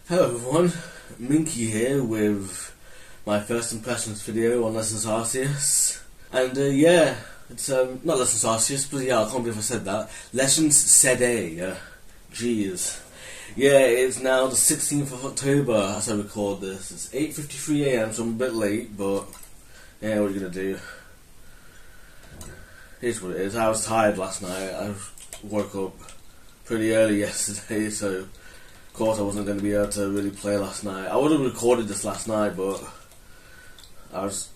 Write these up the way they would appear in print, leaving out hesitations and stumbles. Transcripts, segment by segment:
Hello everyone, Minky here with my first impressions video on Lessons Arceus. And yeah, it's not Lessons Arceus, but yeah, I can't believe I said that. Lessons ScVi, jeez. Yeah, it's now the 16th of October as I record this. It's 8:53 AM, so I'm a bit late, but yeah, what are you gonna do? Here's what it is. I was tired last night. I woke up pretty early yesterday, so of course I wasn't going to be able to really play last night. I would have recorded this last night, but I was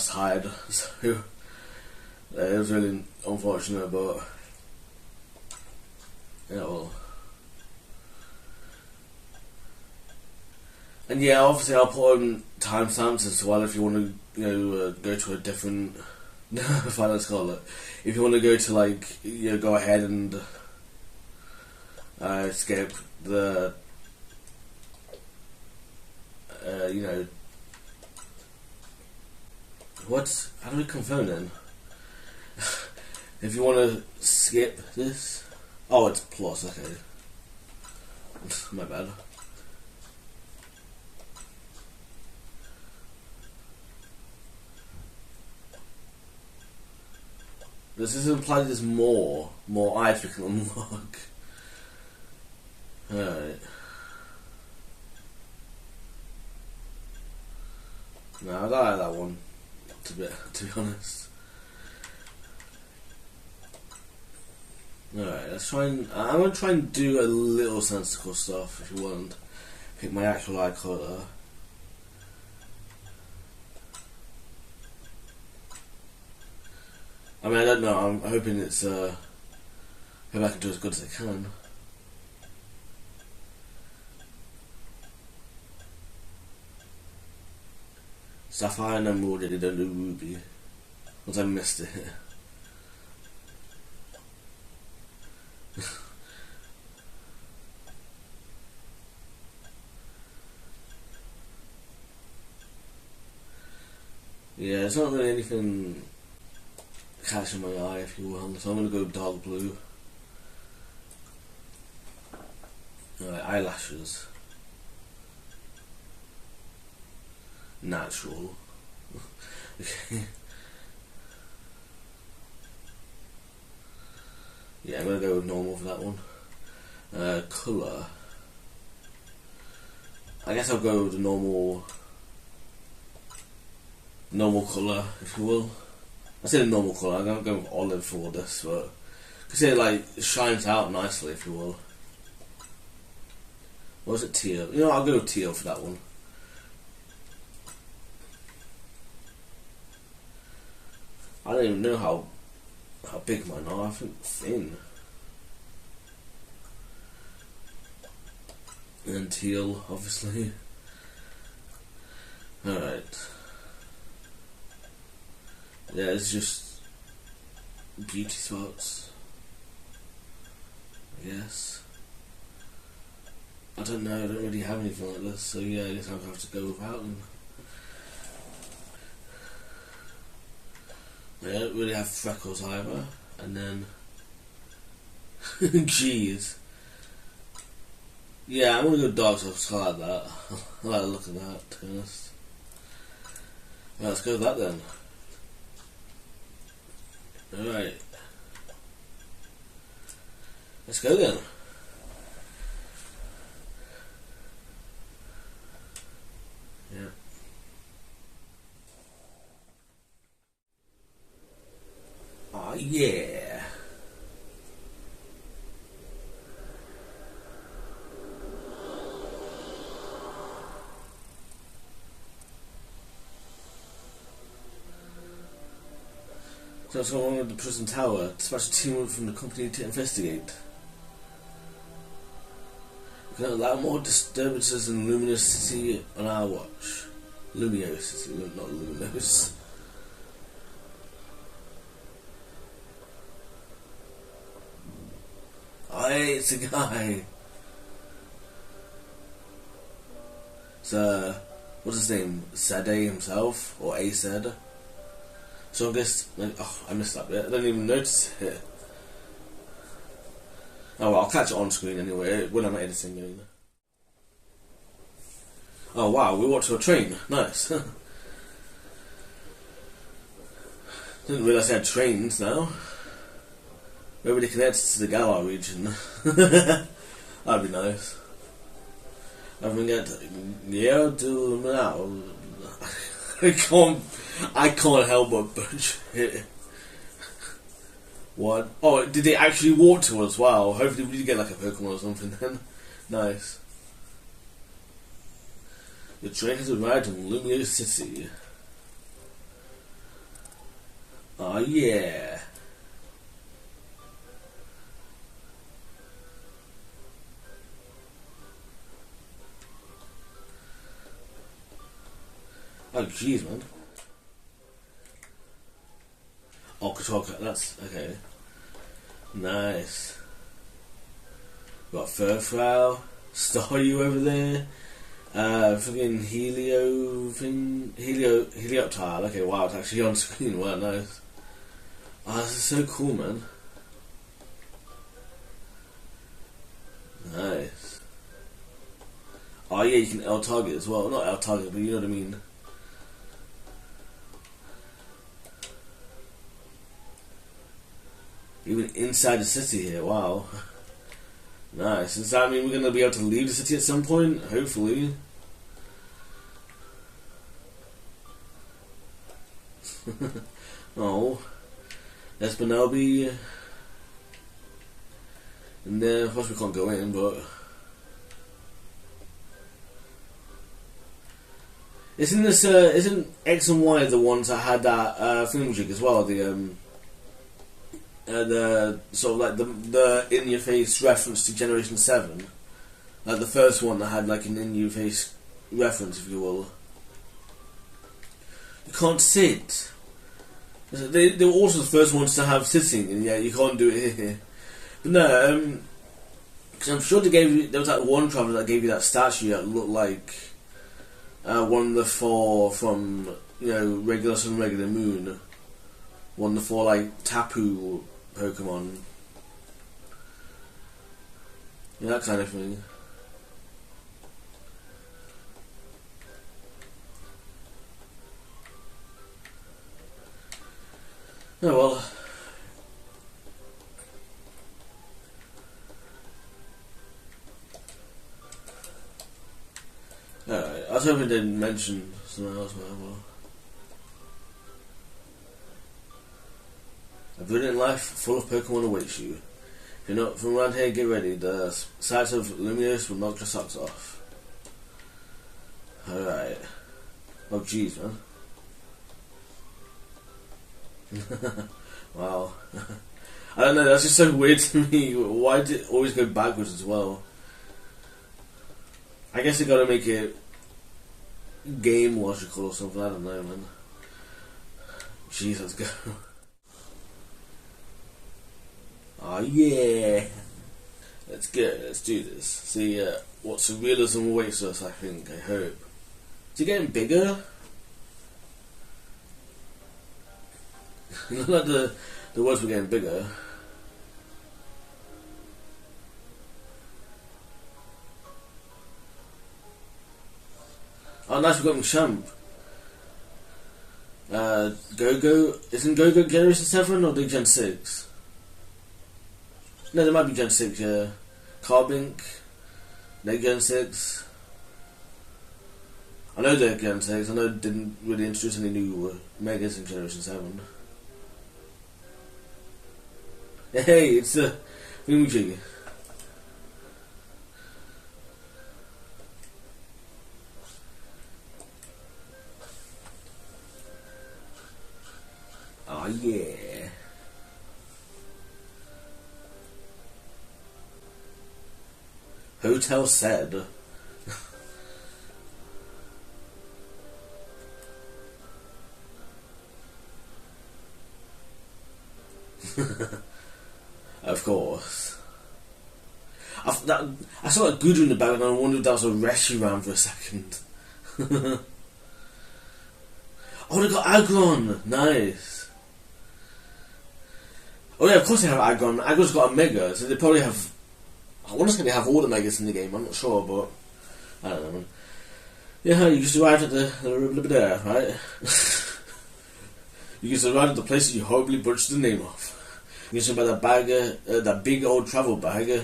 tired, so it was really unfortunate. But yeah, well, and yeah, obviously I'll put on timestamps as well if you want to, go to a different finance call it. If you want to go to go ahead and skip the what? How do we confirm then? If you want to skip this, oh, it's plus. Okay, my bad. This is implied there's more items we can unlock. Alright. No, I don't like that one, to be honest. Alright, let's try and... I'm going to try and do a little sensical stuff, if you want. Pick my actual eye colour. I mean, I don't know, I'm hoping it's... hope I can do as good as I can. Sapphire and Emerald, they don't do Ruby. Once I missed it. Yeah, it's not really anything catching my eye, if you will, so I'm going to go dark blue. Alright, eyelashes. Natural. Okay. Yeah, I'm gonna go with normal for that one. Colour. I guess I'll go with the normal colour, if you will. I say the normal colour. I'm gonna go with olive for this, but because it shines out nicely, if you will. Or is it teal? You know, I'll go with teal for that one. I don't even know how big mine are. I think thin. And then teal, obviously. Alright. Yeah, it's just beauty spots, I guess. I don't know, I don't really have anything like this, so yeah, I guess I'll have to go without them. I don't really have freckles either, and then jeez. Yeah, I'm gonna go dark, so I like that. I like the look of that, to be honest. Right, let's go with that then. Alright. Let's go then. Yeah. Oh yeah. So what's going on with the prison tower? Dispatch a team from the company to investigate. We can allow more disturbances in Lumiose City on our watch. Lumiose, not Lumiose. Oh, hey, it's a guy. It's what's his name? Sade himself, or Aced. So I guess, I missed that bit. I didn't even notice it. Oh well, I'll catch it on screen anyway when I'm editing. Oh wow, we walked to a train. Nice. Didn't realise they had trains now. Maybe they connected to the Galar region. That'd be nice. I can get to now. I can't help but budge it. What? Oh, did they actually walk to us? Wow. Hopefully we get like a Pokemon or something then. Nice. The train has arrived in Lumiose City. Oh yeah. Oh jeez, man. Oh, Kotoka, that's okay. Nice. Got Furfrau, Staryu over there. Fucking Helioptile. Okay, wow, it's actually on screen. Wow, nice. Oh, this is so cool, man. Nice. Oh yeah, you can L target as well. Not L target, but you know what I mean. Even inside the city here, wow. Nice. Does that mean we're going to be able to leave the city at some point? Hopefully. Oh. There's Benobi. And then, of course we can't go in, but... Isn't X and Y the ones that had that thingamajig as well? The sort of like the in-your-face reference to Generation 7, like the first one that had like an in-your-face reference, if you will. You can't sit. They were also the first ones to have sitting, and yeah, you can't do it here. But no, because I'm sure there was that one traveller that gave you that statue that looked like one of the four from Regular Sun, Regular Moon, one of the four like Tapu Pokemon. Yeah, that kind of thing. Oh well. Alright, I was hoping they didn't mention something else, man. A brilliant life full of Pokemon awaits you. If you're not from around here, get ready. The sights of Lumiose will knock your socks off. Alright. Oh jeez, man. Wow. I don't know, that's just so weird to me. Why did it always go backwards as well? I guess they gotta make it game logical or something, I don't know, man. Jeez, let's go. Oh yeah! Let's go, let's do this. See what surrealism awaits us, I think, I hope. Is it getting bigger? Look like the words were getting bigger. Oh nice, we got Machamp. Go-Go, isn't Go-Go Generation 7 or Gen 6? No, there might be Gen 6, yeah. Carbink, they're Gen 6. I know they're Gen 6, I know they didn't really introduce any new Megas in Generation 7. Hey, it's a Minkey. Oh yeah. Hotel said. Of course. I saw that Gudrun in the background and I wondered if that was a rescue round for a second. Oh, they got Aggron! Nice. Oh yeah, of course they have Aggron. Aggron's got a Mega, so they probably have... I wonder if they have all the Megas in the game, I'm not sure, but... I don't know, man. Yeah, you just arrived at the right? You just arrived at the place that you horribly butchered the name of. You just about that bag, that big old travel bag,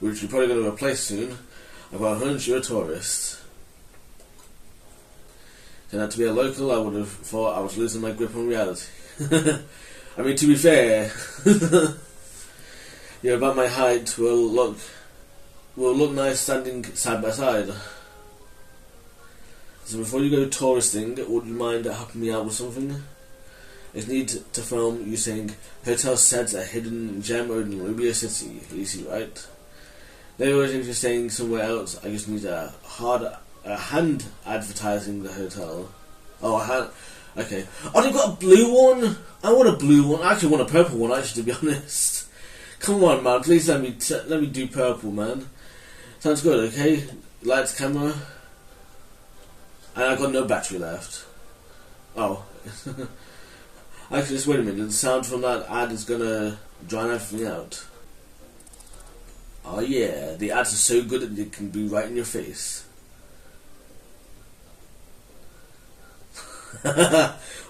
which you're probably going to replace soon. I've got a hunch you're a tourist. Turned out to be a local, I would have thought I was losing my grip on reality. I mean, to be fair, you're about my height, will look nice standing side by side. So before you go touristing, would you mind helping me out with something? I just need to film you saying hotel sets a hidden gem in Lumiose City, easy, right? They were just saying somewhere else. I just need a hand advertising the hotel. Oh, a hand. Okay. Oh, they've got a blue one. I want a blue one. I actually want a purple one. Actually, to be honest. Come on, man. Please let me do purple, man. Sounds good. Okay. Lights, camera. And I've got no battery left. Oh. Actually, just wait a minute. The sound from that ad is gonna drown everything out. Oh yeah, the ads are so good that they can be right in your face.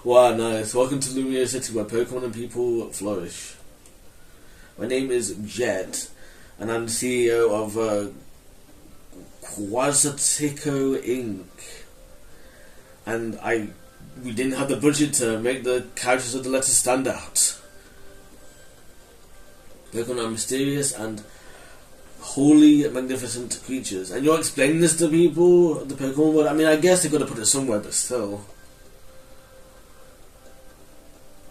Wow, nice. Welcome to Lumiose City, where Pokemon and people flourish. My name is Jet, and I'm the CEO of Quasatico Inc. And we didn't have the budget to make the characters of the letters stand out. Pokemon are mysterious and wholly magnificent creatures. And you're explaining this to people, the Pokemon world? I mean, I guess they've got to put it somewhere, but still.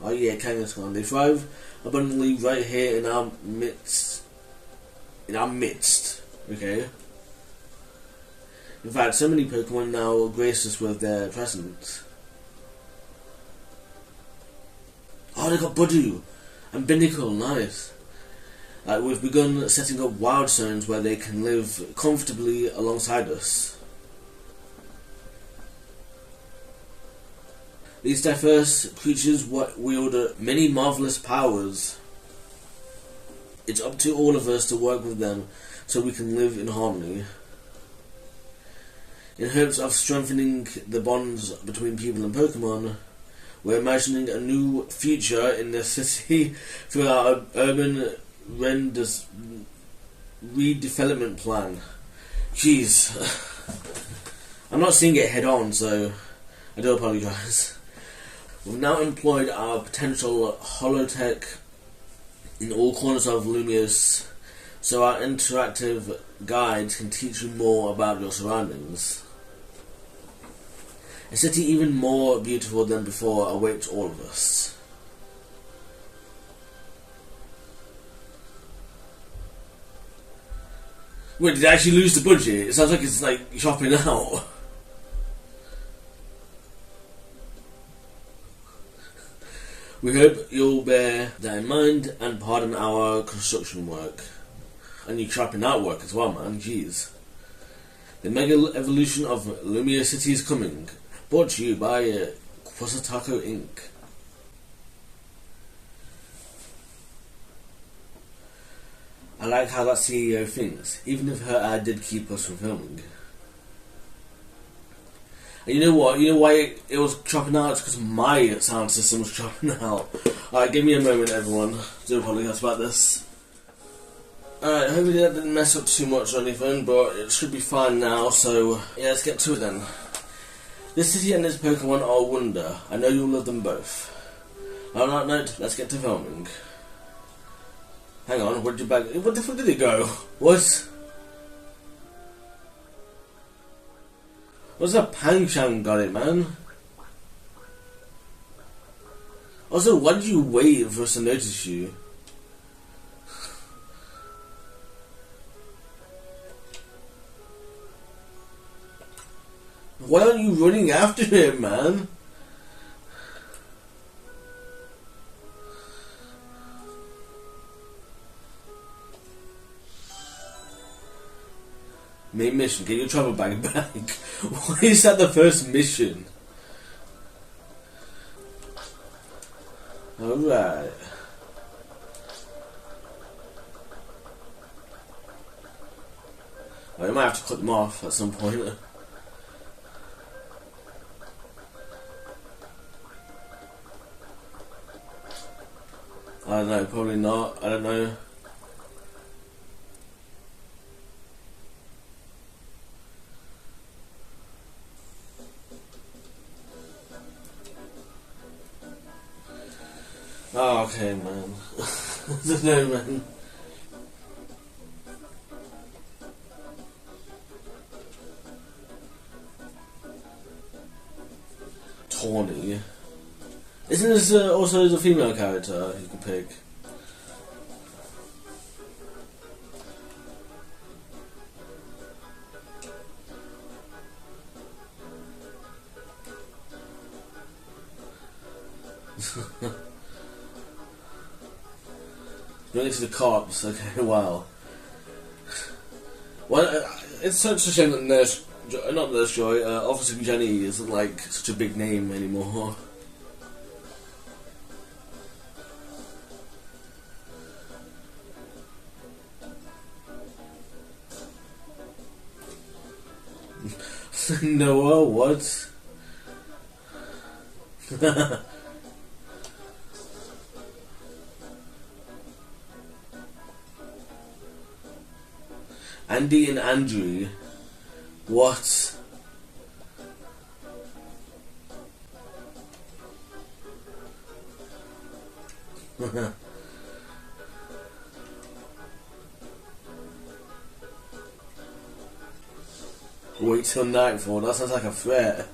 Oh yeah, Kangaskhan. They thrive abundantly right here in our midst. Okay? In fact, so many Pokemon now grace us with their presence. Oh, they got Budu and Binnacle, nice. We've begun setting up wild zones where they can live comfortably alongside us. These diverse creatures wield many marvelous powers. It's up to all of us to work with them so we can live in harmony. In hopes of strengthening the bonds between people and Pokemon, we're imagining a new future in the city through our urban redevelopment plan. Jeez. I'm not seeing it head on, so I do apologise. We've now employed our potential holotech in all corners of Lumiose, so our interactive guides can teach you more about your surroundings. A city even more beautiful than before awaits all of us. Wait, did I actually lose the budget? It sounds like it's like shopping out. We hope you'll bear that in mind and pardon our construction work. And your shopping out work as well, man. Jeez. The mega evolution of Lumiose City is coming. Brought to you by Quasataco Inc. I like how that CEO thinks, even if her ad did keep us from filming. And you know what? You know why it was chopping out? It's because my sound system was chopping out. Alright, give me a moment, everyone. Do apologise about this. Alright, hopefully that didn't mess up too much or anything, but it should be fine now, so yeah, let's get to it then. This city and this Pokemon are a wonder. I know you'll love them both. On that note, let's get to filming. Hang on, where'd you bag? What the fuck did it go? What? What's that Pangsham got it, man? Also, why did you wait for us to notice you? Why aren't you running after him, man? Main mission, get your travel bag back. Why is that the first mission? Alright. I might have to cut them off at some point. I don't know, probably not. I don't know. Oh, okay, man. I don't know, man. Taunie. Isn't this also the female character you can pick? Going to the cops, okay, wow. Well, it's such a shame that not Nurse Joy, Officer Jenny isn't like such a big name anymore. Noah, what? Andy and Andrew. What? Wait till nightfall, that sounds like a threat.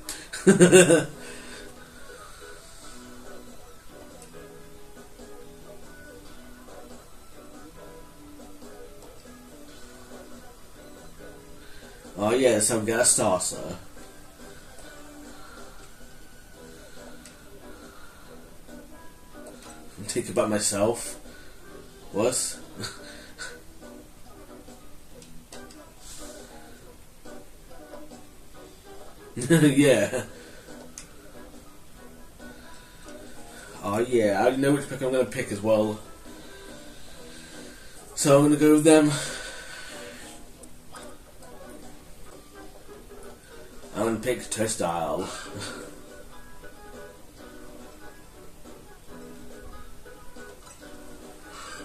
Oh yeah, so get a starter. Think about myself. What? Yeah. Oh yeah, I already know which pick I'm going to pick as well. So I'm going to go with them. I'm going to pick Turnstile.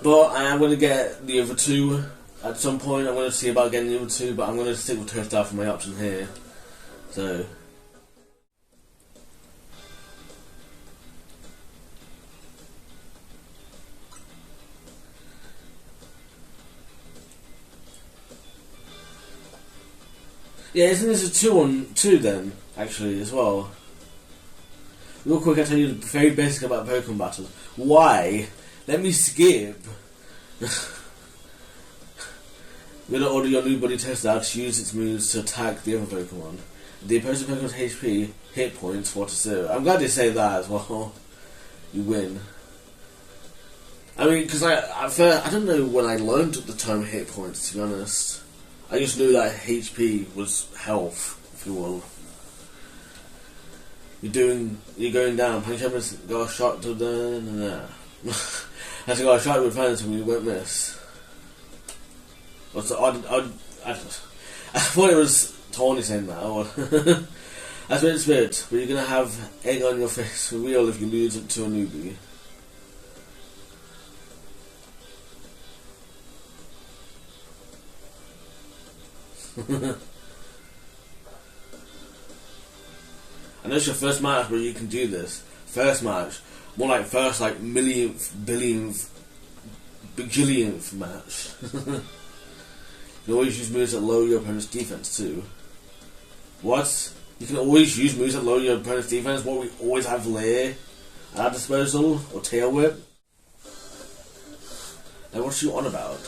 But I am going to get the other two at some point. I'm going to see about getting the other two, but I'm going to stick with Turnstile for my option here. So... yeah, isn't this a 2-on-2 then, actually, as well? Real quick, I'll tell you the very basic about Pokemon battles. Why? Let me skip. We're going to order your new buddy Turnstile to use its moves to attack the other Pokemon. The opposing Pokemon's HP, hit points, 4 to 0. I'm glad they say that as well. You win. I mean, because I don't know when I learned the term hit points, to be honest. I just knew that HP was health, if you will. You're going down. Punch Emma's got a shot to the. Has got a shot with friends and we won't miss. What's the odd? I thought it was Taunie saying that. That's what it's weird. But you're gonna have egg on your face for real if you lose it to a newbie. I know it's your first match, but you can do this. First match. More like first, like, millionth, billionth, bajillionth match. You can always use moves that lower your opponent's defense, too. What? You can always use moves that lower your opponent's defense? What, we always have Lair at our disposal? Or Tail Whip? Like, what's you on about?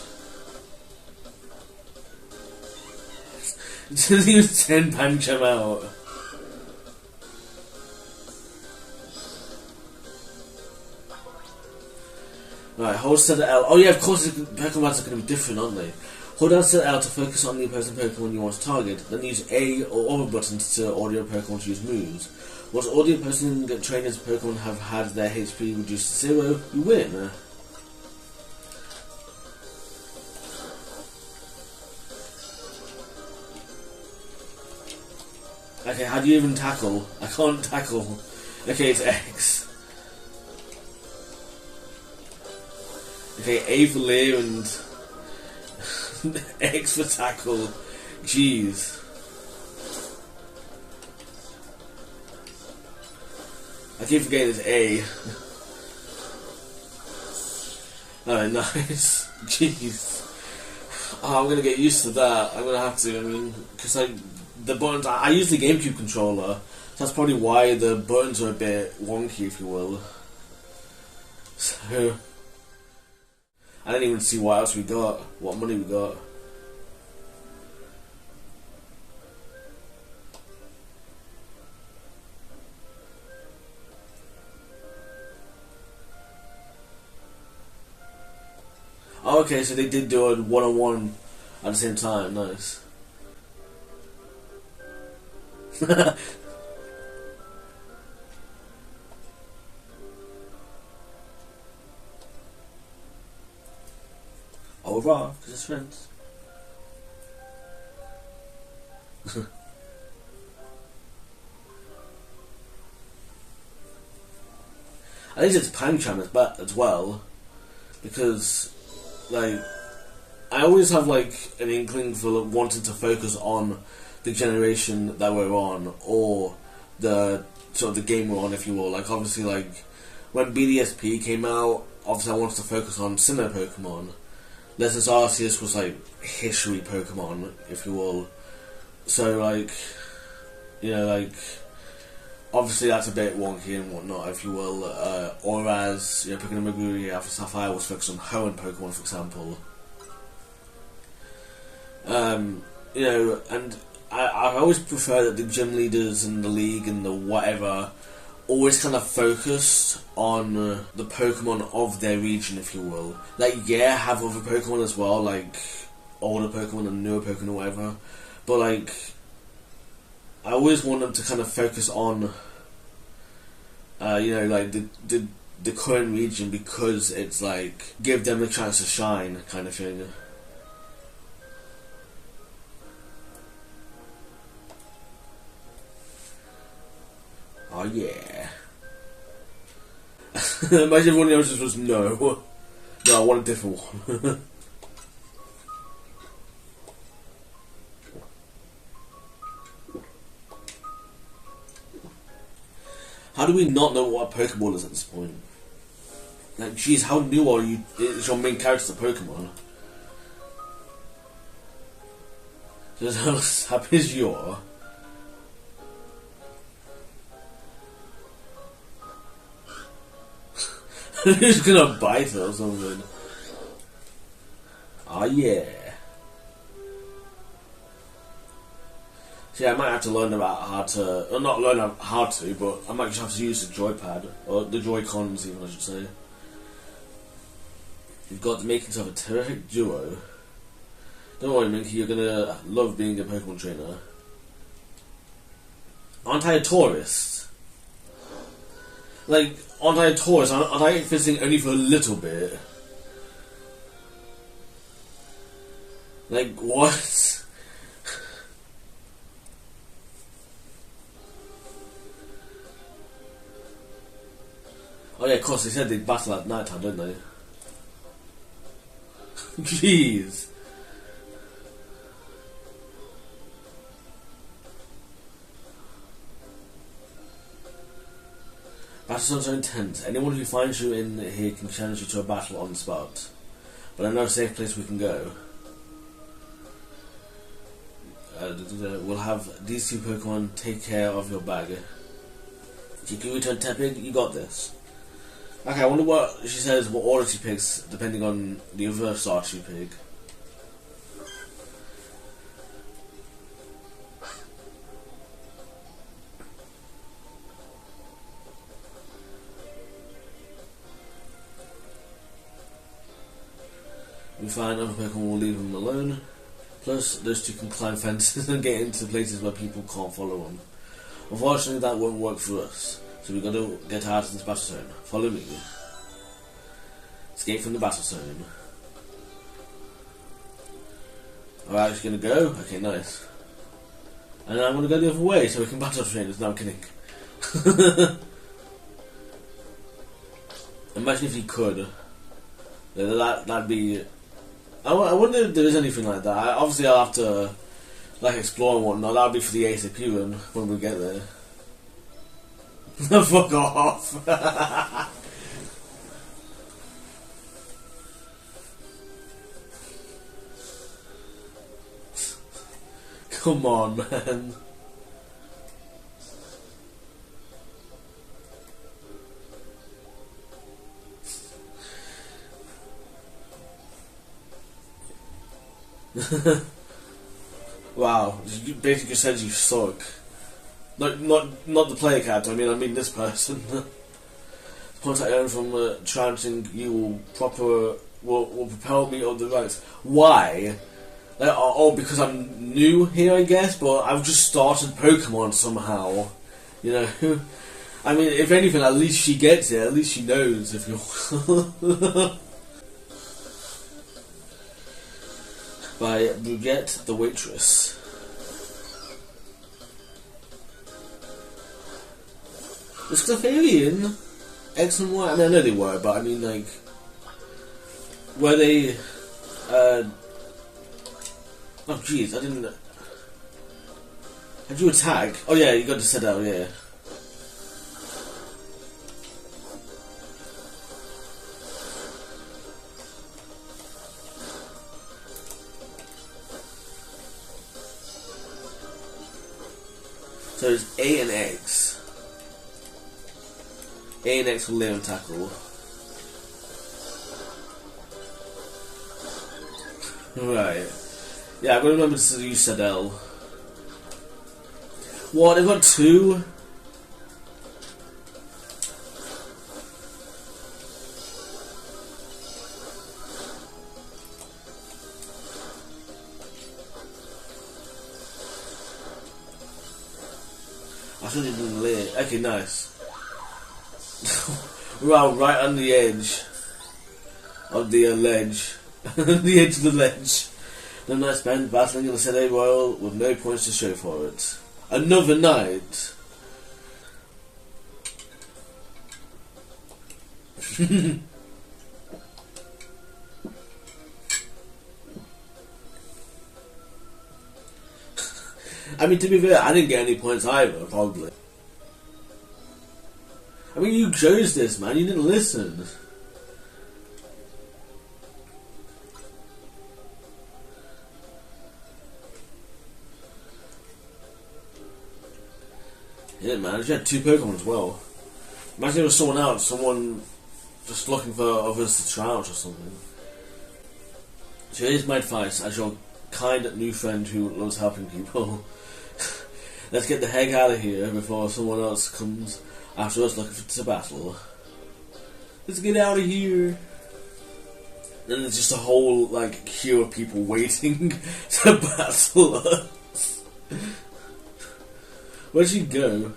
Doesn't even send Pancham out. Right, hold set L. Oh yeah, of course Pokemon battles are going to be different, aren't they? Hold down set L to focus on the opposing Pokemon you want to target, then use A or other buttons to order your Pokemon to use moves. Once all the opposing trainers' Pokemon have had their HP reduced to 0, you win. Okay, how do you even tackle? I can't tackle. Okay, it's X. Okay, A for Leer and X for tackle. Jeez. I keep forgetting it's A. Oh, nice. Jeez. Oh, I'm gonna get used to that. I'm gonna have to. I mean, because the buttons. I use the GameCube controller. So that's probably why the buttons are a bit wonky, if you will. So I didn't even see what else we got. What money we got. Oh, okay, so they did do a one-on-one at the same time. Nice. Au revoir, because it's friends. I think it's Pancham as well, because like I always have like an inkling for wanting to focus on the generation that we're on, or the sort of the game we're on, if you will. Like obviously, like when BDSP came out, obviously I wanted to focus on Sinnoh Pokemon. Lessons Arceus was like history Pokemon, if you will. So like, you know, like obviously that's a bit wonky and whatnot, if you will. Or as you know, picking a Maguri after Sapphire was focused on Hoenn Pokemon, for example. You know, and I always prefer that the gym leaders and the league and the whatever always kind of focused on the Pokemon of their region, if you will. Like, yeah, have other Pokemon as well, like older Pokemon and newer Pokemon or whatever. But like, I always want them to kind of focus on, you know, like the current region, because it's like give them a chance to shine, kind of thing. Oh yeah. Imagine if one of the answers was no. No, I want a different one. How do we not know what a Pokeball is at this point? Like, jeez, how new are you? Is your main character a Pokemon? Just how happy as you are. Who's gonna bite it or something? Oh yeah. So yeah, I might have to learn about how to, or not learn how to, but I might just have to use the joypad, or the Joy-Cons even, I should say. You've got the makings of a terrific duo. Don't worry, Minky, you're gonna love being a Pokemon trainer. Aren't I a tourist? Like, aren't I a tourist? Aren't I visiting only for a little bit? Like, what? Oh yeah, of course, they said they'd battle at night time, didn't they? Jeez. Battles are intense. Anyone who finds you in here can challenge you to a battle on the spot. But I know a safe place we can go. We'll have these two Pokemon take care of your bag. Kikuruto and Tepig, you got this. Okay, I wonder what she says, what order she picks, depending on the other start she pick. We find other Pokemon will leave them alone. Plus, those two can climb fences and get into places where people can't follow them. Unfortunately, that won't work for us. So we've got to get out of this battle zone. Follow me. Escape from the battle zone. Alright, just gonna go? Okay, nice. And I'm gonna go the other way so we can battle train us. No, I'm kidding. Imagine if you could. That'd be. I wonder if there is anything like that. Obviously, I'll have to like explore and whatnot. That'll be for the ASAP run when we get there. Fuck off. Come on, man. Wow, you basically said you suck. Not the player character. I mean this person. The points I earn from chanting you will propel me up the ranks. Why? Because I'm new here, I guess. But I've just started Pokemon somehow. You know. I mean, if anything, at least she gets it. At least she knows if you're. By Brugette the Waitress. Was Clefairy X and Y? I mean, I know they were, but I mean, like, were they? Oh, jeez, I didn't. Had you attack? Oh yeah, you got to set out. Yeah. So it's A and X. A and X will live and tackle. Right. Yeah, I've got to remember to use Sadell. What? They've got two? I thought it didn't lit. Okay, nice. Wow, right on the edge of the ledge. The edge of the ledge. No night spent battling in the ScVi Royale with no points to show for it. Another night. I mean, to be fair, I didn't get any points either, probably. I mean, you chose this, man. You didn't listen. Yeah, man. You had two Pokemon as well. Imagine there was someone else, someone just looking for others to try out or something. So here's my advice as your kind new friend who loves helping people. Let's get the heck out of here before someone else comes after us looking to battle. Let's get out of here. Then there's just a whole like queue of people waiting to battle us. Where'd she go?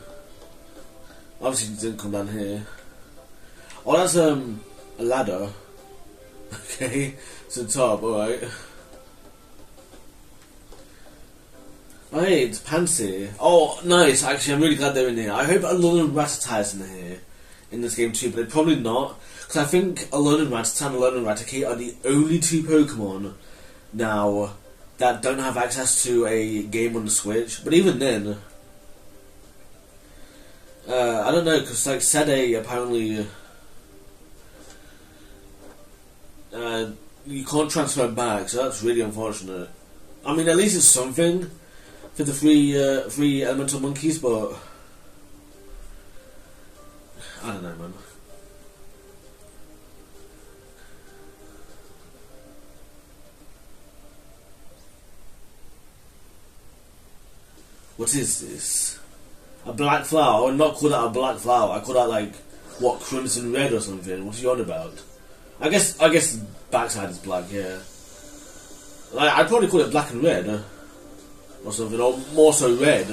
Obviously she didn't come down here. Oh, that's a ladder. Okay, it's the top, alright. Oh, hey, it's Pansy. Oh, nice. Actually, I'm really glad they're in here. I hope Alone and Rattata's in here in this game too, but they're probably not. Because I think Alone and Rattata and Alone and Raticate are the only two Pokemon now that don't have access to a game on the Switch. But even then, I don't know, because like ScVi apparently you can't transfer back, so that's really unfortunate. I mean, at least it's something for the three elemental monkeys, but I don't know, man. What is this? A black flower? I would not call that a black flower. I call that like what, crimson red or something. What's you on about? I guess the backside is black. Yeah. Like, I'd probably call it black and red. Or something, or more so red.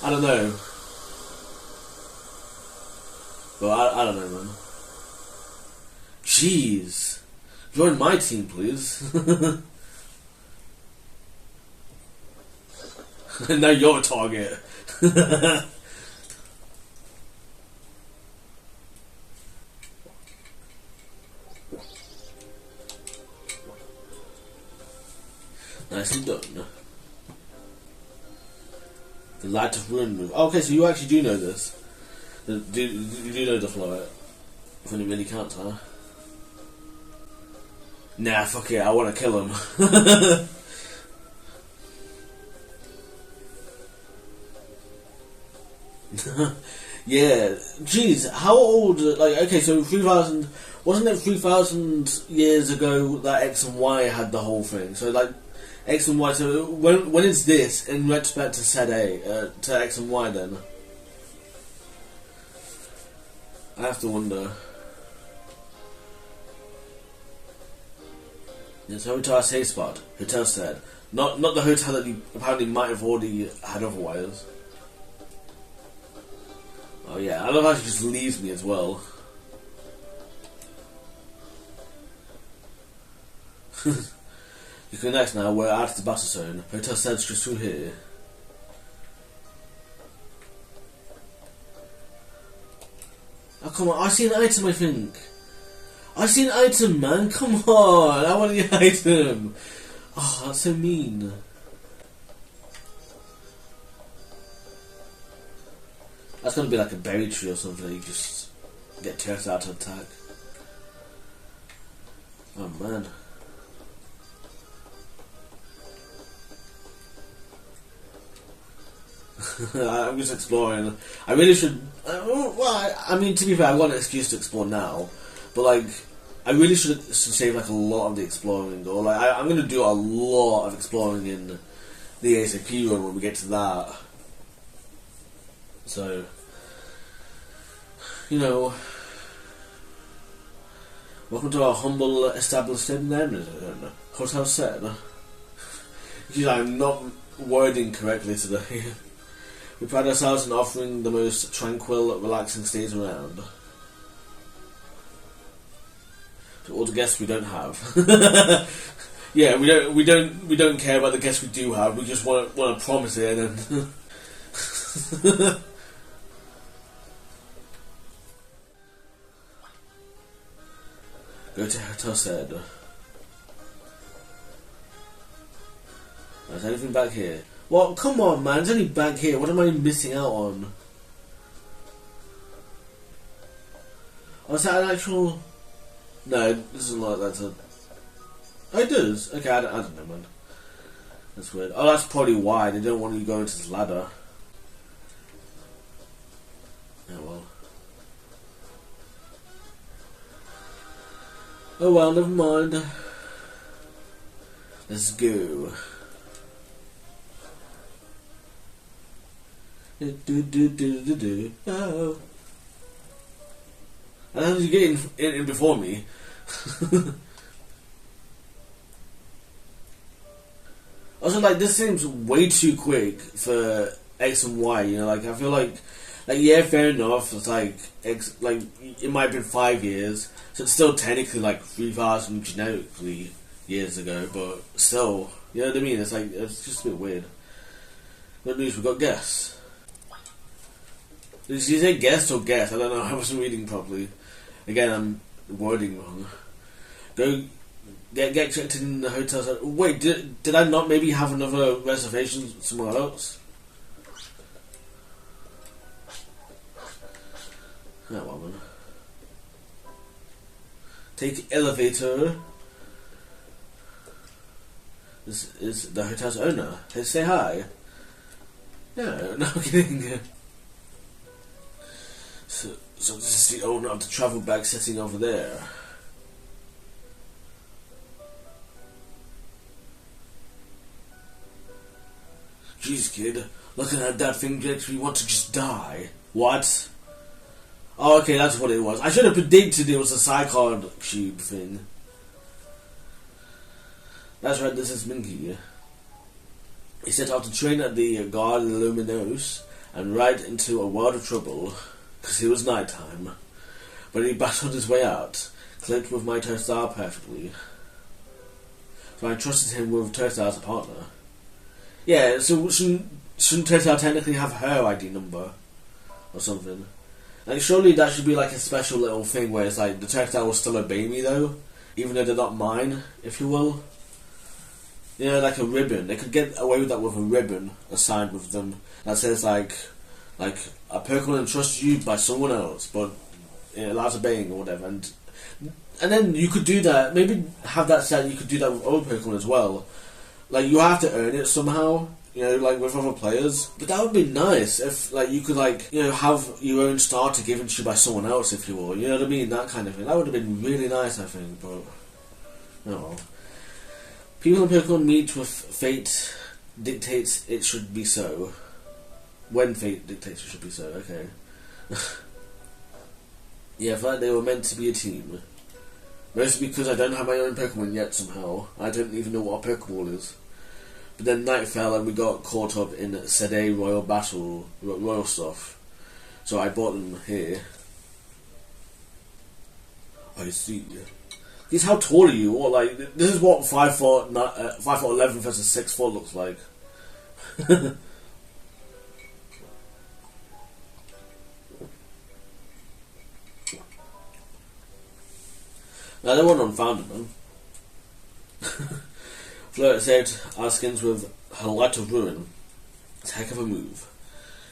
I don't know. But I don't know, man. Jeez. Join my team, please. Now you're a target. Nicely done. The Light of Ruin move. Okay, so you actually do know this. You do know the flow. Funny mini counter. Nah, fuck it, I want to kill him. Yeah, jeez, how old, like, okay, so 3,000, wasn't it 3,000 years ago that X and Y had the whole thing? So, like, X and Y, so when is this in respect to ScVi, to X and Y then? I have to wonder. It's Hotel safe spot. Hotel said. Not the hotel that you apparently might have already had otherwise. Oh yeah, I love how she just leaves me as well. You can next now, we're out of the battle zone. Hotel said's just through here. Oh come on, I see an item I think. I see an item, man. Come on, I want the item. Oh, that's so mean. That's gonna be like a berry tree or something. You just get turfed out to attack. Oh man. I'm just exploring. I really should. Well, I mean, to be fair, I've got an excuse to explore now. But like, I really should save like a lot of the exploring, or like I'm gonna do a lot of exploring in the ASAP run when we get to that. So, you know, welcome to our humble establishment then, Hotel Set. Because I'm not wording correctly today. We pride ourselves in offering the most tranquil, relaxing stays around. To all the guests we don't have. Yeah, we don't care about the guests we do have. We just want to promise it and then. Go to Hotel said. There's anything back here? Well, come on, man. It's only back here. What am I missing out on? Oh, is that an actual? No, this isn't like that. Oh, it does. Okay, I don't know, man. That's weird. Oh, that's probably why they don't want you to go into this ladder. Oh well. Oh well, never mind. Let's go. Oh. And how did you get in before me? Also, like, this seems way too quick for X and Y, you know, like, I feel like, yeah, fair enough, it's like, it might have been 5 years, so it's still technically, like, 3,000 generically years ago, but still, you know what I mean, it's like, it's just a bit weird. Good news, we got guests. Did you say guest or guest? I don't know, I wasn't reading properly. Again, I'm wording wrong. Go get checked in the hotel. Wait, did I not maybe have another reservation somewhere else? Oh, well then. Take elevator. This is the hotel's owner. Hey, say hi. No, no kidding. So this is the owner of the travel bag sitting over there. Jeez, kid, looking at that thing makes me want to just die. What? Oh, okay, that's what it was. I should have predicted it was a Psychard cube thing. That's right, this is Minkey. He set out to train at the Garde Lumiose and ride into a world of trouble. Because it was night time, but he battled his way out, clicked with my Toadstar perfectly. So I trusted him with Toadstar as a partner. Yeah, so shouldn't Toadstar technically have her ID number or something? Like, surely that should be like a special little thing where it's like the Toadstar will still obey me though, even though they're not mine, if you will. You know, like a ribbon. They could get away with that with a ribbon assigned with them that says like a Pokemon entrusted you by someone else, but it allows obeying or whatever. And then you could do that. Maybe have that set. You could do that with other Pokemon as well. Like you have to earn it somehow. You know, like with other players. But that would be nice if, like, you could, like, you know, have your own starter given to you by someone else, if you will. You know what I mean? That kind of thing. That would have been really nice, I think. But no. People in Pokemon meet with fate dictates it should be so. When fate dictates it should be so. Okay. Yeah, I feel like they were meant to be a team. Mostly because I don't have my own Pokemon yet somehow. I don't even know what a Pokeball is. But then night fell and we got caught up in ScVi Royal Battle, Royal stuff. So I bought them here. I see. Guess how tall are you? Or like, this is what 5'11" versus 6'4" looks like. Now they weren't unfounded, man. Flirt said our skins with her Light of Ruin. It's a heck of a move.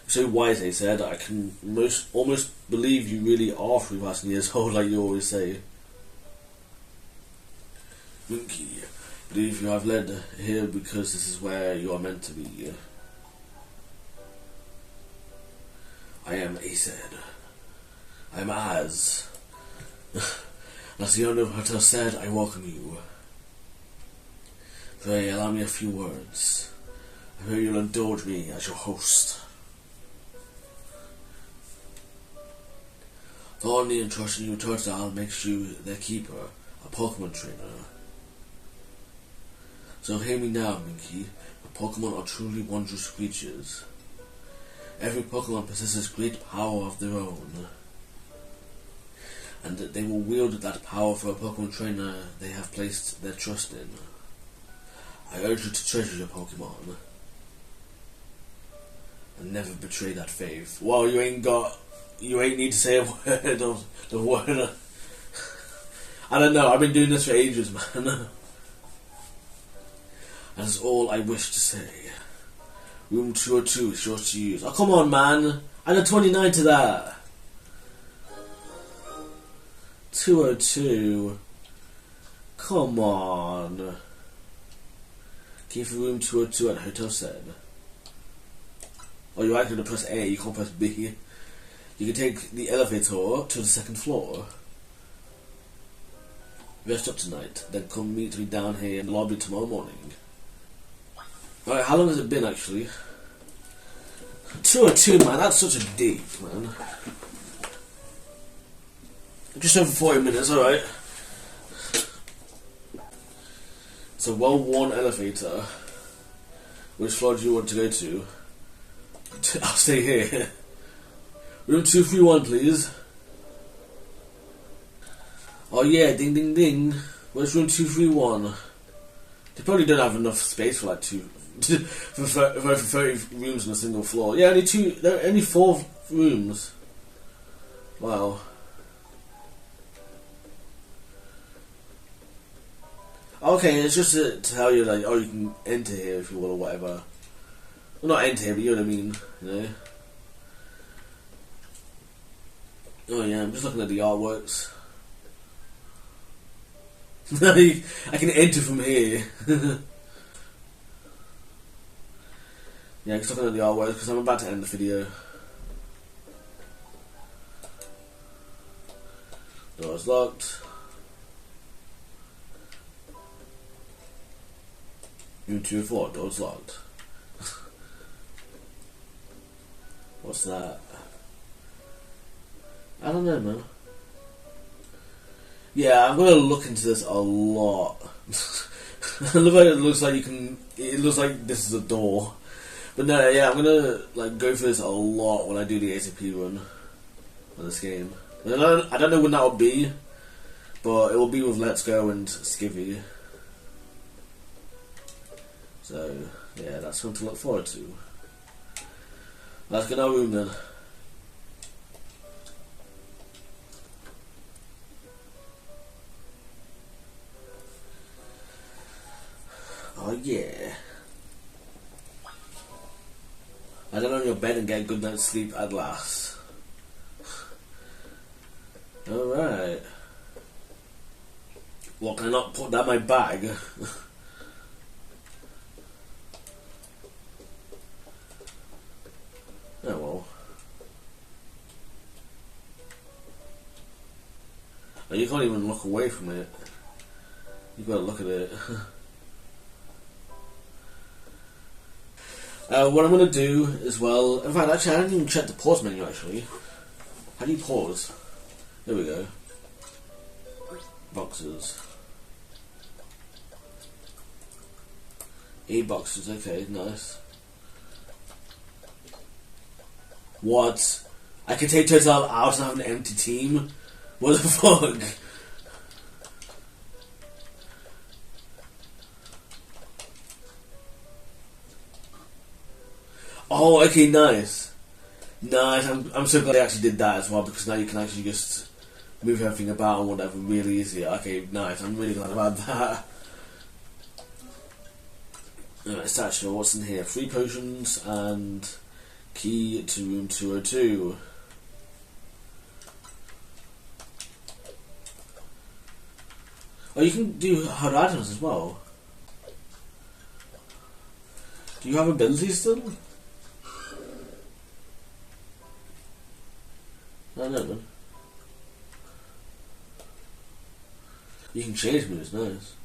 So wise, they said. I can almost believe you really are 3,000 years old, like you always say. Minky, believe you have led here because this is where you are meant to be. I am Aced. I am Az. As the owner of the hotel said, I welcome you. Pray, allow me a few words. I hope you'll indulge me as your host. Taunie entrusting you to Royale makes you their keeper, a Pokemon trainer. So hear me now, Minky. Pokemon are truly wondrous creatures. Every Pokemon possesses great power of their own. And they will wield that power for a Pokemon trainer they have placed their trust in. I urge you to treasure your Pokemon. And never betray that faith. Well, you ain't need to say a word of the word. I don't know, I've been doing this for ages, man. That's all I wish to say. Room 202 is yours to use. Oh, come on, man. I got 29 to that. 202. Come on. Key for room 202 at Hotel said. Oh, you're actually going to press A, you can't press B. You can take the elevator to the second floor. Rest up tonight, then come meet me down here in the lobby tomorrow morning. Alright, how long has it been actually? 202, man, that's such a date, man. Just over 40 minutes, alright. It's a well-worn elevator. Which floor do you want to go to? I'll stay here. Room 231, please. Oh yeah, ding ding ding. Where's room 231? They probably don't have enough space for like for 30 rooms on a single floor. Yeah, only 4 rooms. Wow. Okay, it's just to tell you, like, oh, you can enter here if you will, or whatever. Well, not enter here, but you know what I mean, you know? Oh yeah, I'm just looking at the artworks. I can enter from here. Yeah, just looking at the artworks, because I'm about to end the video. Door's locked. Room 204, door's locked. What's that? I don't know, man. Yeah, I'm gonna look into this a lot. I love how it looks like you can. It looks like this is a door, but no, yeah, I'm gonna like go through this a lot when I do the ACP run on this game. I don't know when that will be, but it will be with Let's Go and ScVi. So yeah, that's something to look forward to. Let's get our room then. Oh Oh yeah. I don't know on your bed and get a good night's sleep at last. Alright. What, can I not put that in my bag? Oh well. Oh, you can't even look away from it. You've got to look at it. What I'm going to do as well... In fact, actually, I didn't even check the pause menu, actually. How do you pause? There we go. Boxes. 8 boxes, okay, nice. What? I can take Total out and have an empty team? What the fuck? Oh, okay, nice. Nice, I'm so glad they actually did that as well, because now you can actually just move everything about and whatever really easy. Okay, nice, I'm really glad about that. Alright, statue, what's in here? 3 potions and key to room 202. Oh, you can do hard items as well. Do you have abilities still? I don't know. You can change moves, nice.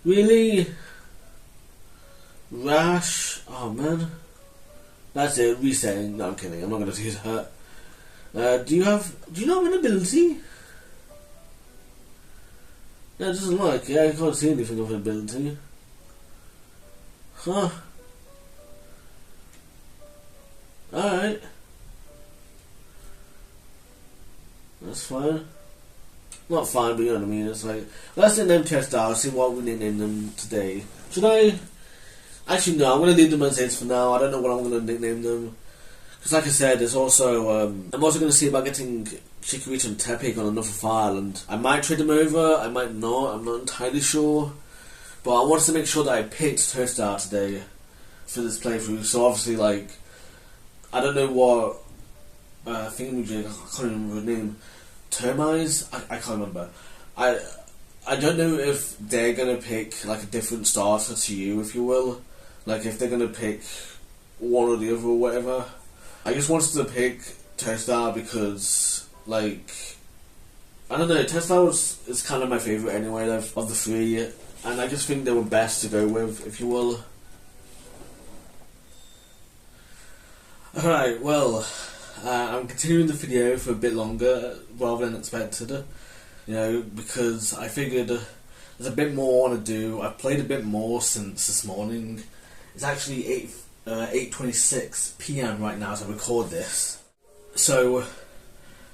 Really? Rash? Oh man. That's it, resetting. No, I'm kidding, I'm not gonna do that. Do you not have an ability? No, it doesn't look. Yeah, I can't see anything of ability. Huh. Alright. That's fine. Not fine, but you know what I mean. It's like, let's name test out, see what we name them today. Should I? Actually, no, I'm going to leave them as is for now. I don't know what I'm going to nickname them. Because like I said, there's also, I'm also going to see about getting Chikorita and Tepig on another file, and I might trade them over, I might not, I'm not entirely sure. But I wanted to make sure that I picked Toadstar today for this playthrough, so obviously, like, I don't know what thingamajig, I can't remember the name, Termize? I can't remember. I don't know if they're going to pick, like, a different starter to you, if you will. Like, if they're going to pick one or the other or whatever. I just wanted to pick Toadstar because, like, I don't know, Toadstar is kind of my favourite anyway of the 3, and I just think they were best to go with, if you will. Alright, well, I'm continuing the video for a bit longer rather than expected, you know, because I figured there's a bit more I want to do. I've played a bit more since this morning. It's actually 8:26 PM right now as I record this. So,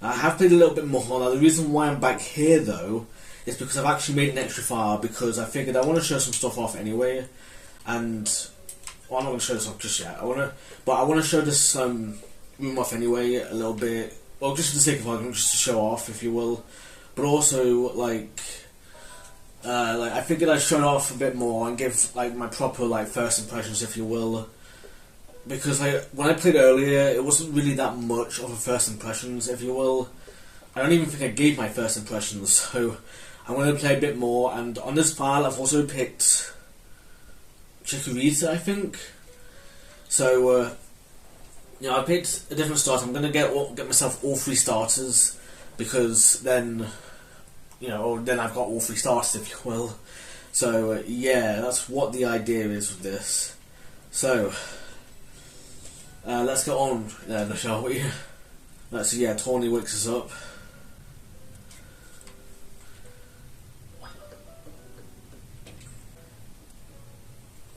I have played a little bit more. Now, the reason why I'm back here, though, is because I've actually made an extra file, because I figured I want to show some stuff off anyway, and, well, I'm not going to show this off just yet, but I want to show this room off anyway, a little bit, well, just for the sake of argument, just to show off, if you will, but also, like I figured I'd show it off a bit more and give, like, my proper, like, first impressions, if you will. Because when I played earlier, it wasn't really that much of a first impressions, if you will. I don't even think I gave my first impressions, so I'm going to play a bit more. And on this file, I've also picked Chikorita, I think. So, you know, I picked a different starter. I'm going to get myself all 3 starters, because then, you know, or then I've got all 3 starters, if you will. So, yeah, that's what the idea is with this. So, let's get on then, shall we? So yeah, Taunie wakes us up.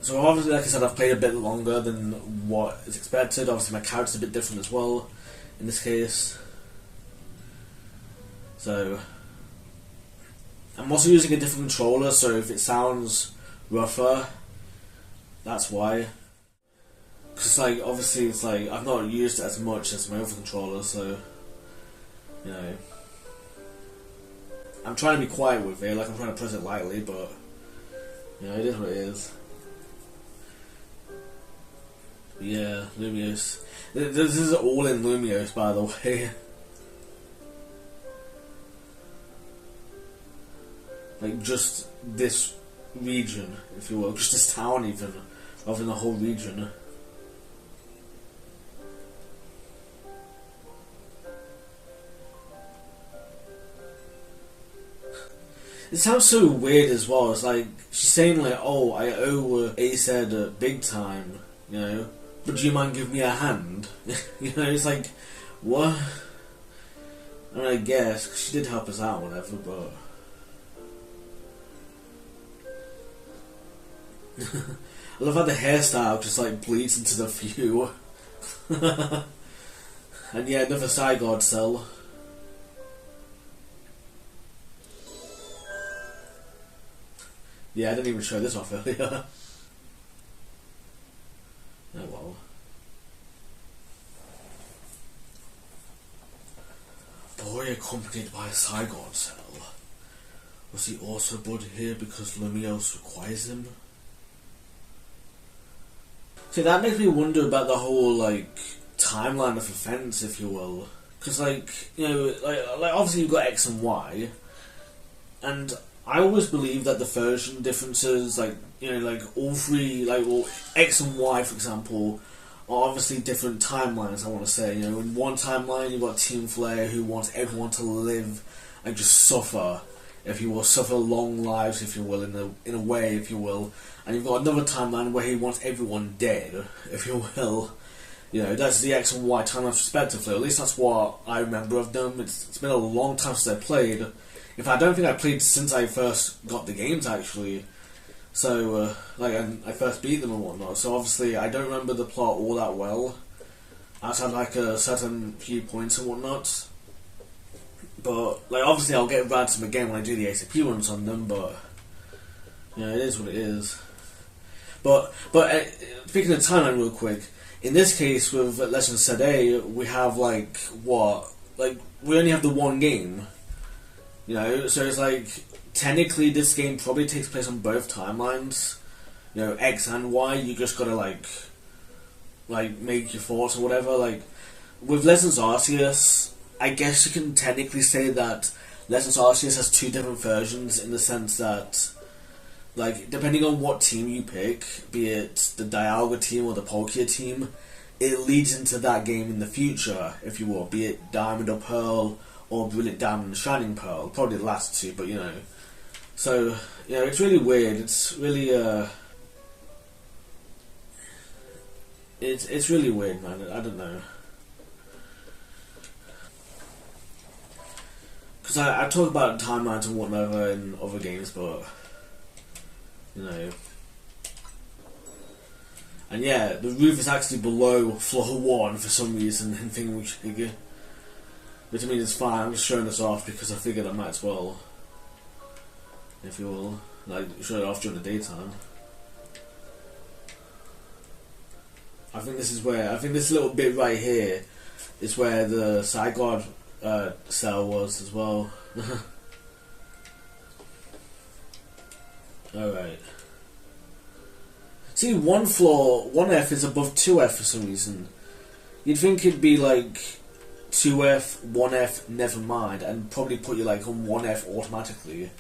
So obviously, like I said, I've played a bit longer than what is expected. Obviously my character's a bit different as well, in this case. So, I'm also using a different controller, so if it sounds rougher, that's why. Because, like, obviously, it's like, I've not used it as much as my other controller, so, you know, I'm trying to be quiet with it, like, I'm trying to press it lightly, but, Yeah, it is what it is. Yeah, Lumiose. This is all in Lumiose, by the way. Like, just this region, if you will. Just this town, even. Rather than the whole region. It sounds so weird as well. It's like, she's saying like, oh, I owe AZ big time, you know, but do you mind giving me a hand? You know, it's like, what? I mean, I guess, 'cause she did help us out, whatever, but... I love how the hairstyle just like bleeds into the view. And yeah, another side guard cell. Yeah, I didn't even show this off earlier. Oh well. Boy accompanied by a side guard cell. Was he also brought here because Lumiose requires him? See, that makes me wonder about the whole, like, timeline of events, if you will. Because, like, you know, like obviously you've got X and Y, and I always believe that the version differences, like, you know, like, all three, like, well, X and Y, for example, are obviously different timelines, I want to say. You know, in one timeline, you've got Team Flare, who wants everyone to live and just suffer, if you will, suffer long lives, if you will, in a way, if you will. And you've got another timeline where he wants everyone dead, if you will. You know, that's the X and Y timeline respectively. At least that's what I remember of them. It's been a long time since I played. In fact, I don't think I played since I first got the games, actually. So, like, I first beat them and whatnot. So obviously, I don't remember the plot all that well. Outside, like, a certain few points and whatnot. But, like, obviously I'll get around to them again when I do the ACP runs on them, but... yeah, it is what it is. But speaking of timeline real quick, in this case with Legend of SwSh, we have, like, what? Like, we only have the one game. You know, so it's like, technically this game probably takes place on both timelines. You know, X and Y, you just gotta, like make your thoughts or whatever. Like, with Legends Arceus, I guess you can technically say that Legends Arceus has two different versions in the sense that, like, depending on what team you pick, be it the Dialga team or the Palkia team, it leads into that game in the future, if you will, be it Diamond or Pearl, or Brilliant Diamond and Shining Pearl, probably the last two, but you know. So, you know, it's really weird, it's really, it's really weird, man, I don't know. Because I talk about timelines and whatnot in other games, but... you know. And yeah, the roof is actually below floor 1 for some reason in Thingamajigger. Which I mean it's fine, I'm just showing this off because I figured I might as well. If you will. Like, show it off during the daytime. I think this little bit right here is where the side guard cell was as well. Alright. See, one floor, 1F is above 2F for some reason. You'd think it'd be like 2F, 1F, never mind, and probably put you like on 1F automatically.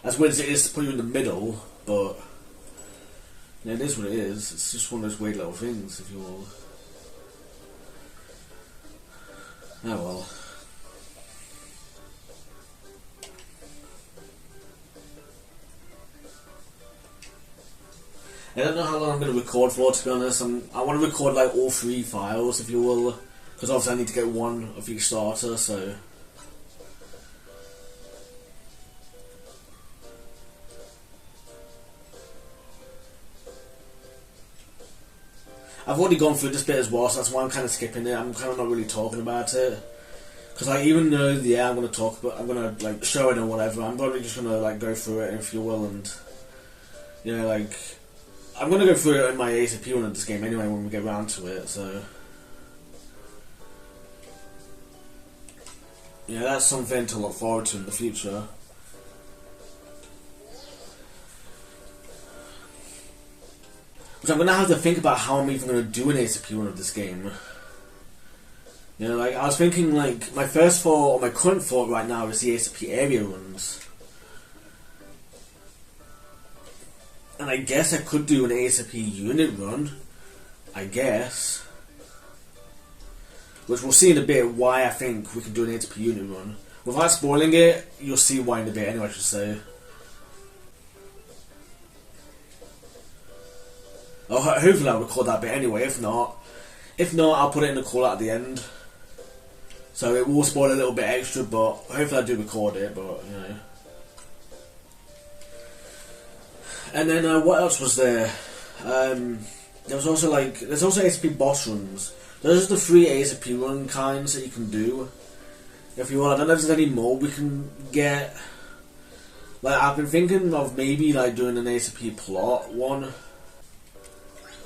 As weird as it is to put you in the middle, but yeah, it is what it is. It's just one of those weird little things, if you will. Oh well. I don't know how long I'm going to record for, to be honest. I want to record like all 3 files, if you will, because obviously I need to get one of each starter, so... I've already gone through this bit as well, so that's why I'm kind of skipping it. I'm kind of not really talking about it. Because like, even though, yeah, I'm going to talk about, I'm going to like show it or whatever, I'm probably just going to like go through it, if you will, and... you know, like... I'm going to go through it in my ACP run of this game anyway when we get round to it, so... yeah, that's something to look forward to in the future. Because I'm going to have to think about how I'm even going to do an ASAP run of this game. You know, like, I was thinking, like, my first thought, or my current thought right now is the ASAP area runs. And I guess I could do an ASAP unit run. I guess. Which we'll see in a bit why I think we can do an ASAP unit run. Without spoiling it, you'll see why in a bit anyway, I should say. Oh, hopefully I'll record that bit anyway, if not, I'll put it in the call out at the end. So it will spoil a little bit extra, but hopefully I do record it, but, you know. And then, what else was there? There was also, like, there's also ASAP boss runs. Those are the 3 ASAP run kinds that you can do. If you want, I don't know if there's any more we can get. Like, I've been thinking of maybe, like, doing an ASAP plot one.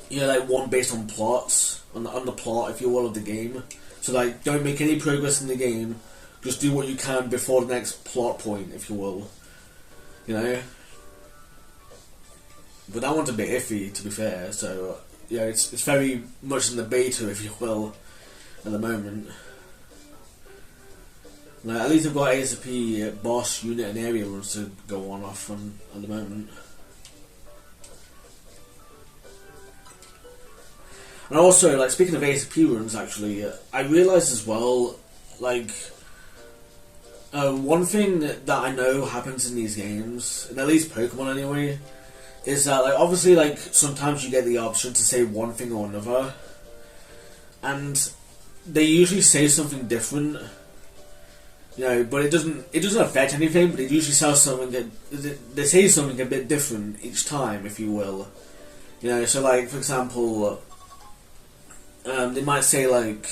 You know, like, one based on plots, on the plot, if you will, of the game. So, like, don't make any progress in the game, just do what you can before the next plot point, if you will. You know? But that one's a bit iffy, to be fair, so, yeah, it's very much in the beta, if you will, at the moment. Like, at least I've got ASAP boss, unit and area runs to go on off on at the moment. And also, like, speaking of ASAP runs, actually, I realised as well, like, one thing that I know happens in these games, in at least Pokemon anyway, is that, like, obviously, like, sometimes you get the option to say one thing or another, and they usually say something different, you know, but it doesn't affect anything, but it usually says something that, they say something a bit different each time, if you will. You know, so, like, for example, they might say, like,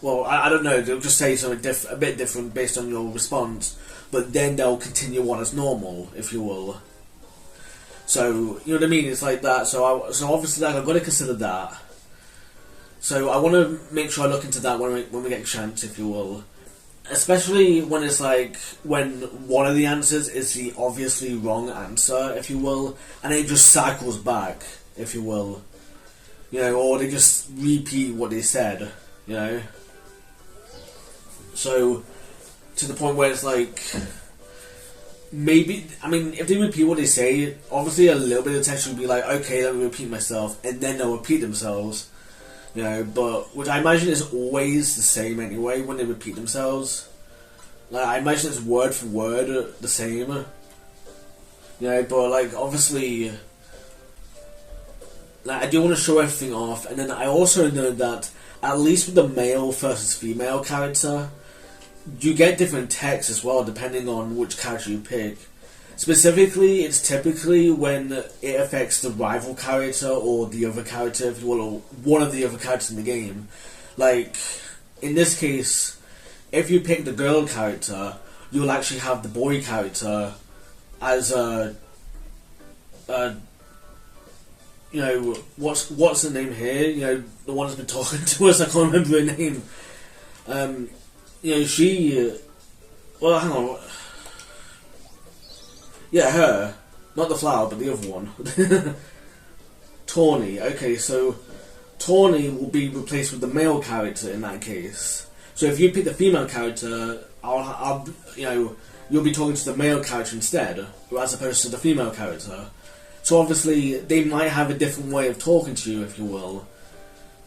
well, I don't know, they'll just say something a bit different based on your response, but then they'll continue on as normal, if you will. So, you know what I mean, it's like that, so obviously, like, I've got to consider that. So I want to make sure I look into that when we get a chance, if you will. Especially when it's like, when one of the answers is the obviously wrong answer, if you will, and it just cycles back, if you will. You know, or they just repeat what they said, you know. So, to the point where it's like, maybe, I mean, if they repeat what they say, obviously a little bit of text will be like, okay, let me repeat myself, and then they'll repeat themselves, you know, but, which I imagine is always the same anyway, when they repeat themselves. Like, I imagine it's word for word the same, you know, but, like, obviously, like, I do want to show everything off, and then I also know that, at least with the male versus female character, you get different text as well, depending on which character you pick. Specifically, it's typically when it affects the rival character, or the other character, if you will, or one of the other characters in the game. Like, in this case, if you pick the girl character, you'll actually have the boy character as a you know, what's the name here? You know, the one that's been talking to us, I can't remember her name. You know, she... well, hang on. Yeah, her. Not the flower, but the other one. Taunie. Okay, so Taunie will be replaced with the male character in that case. So if you pick the female character, I'll you know, you'll be talking to the male character instead, as opposed to the female character. So obviously, they might have a different way of talking to you, if you will.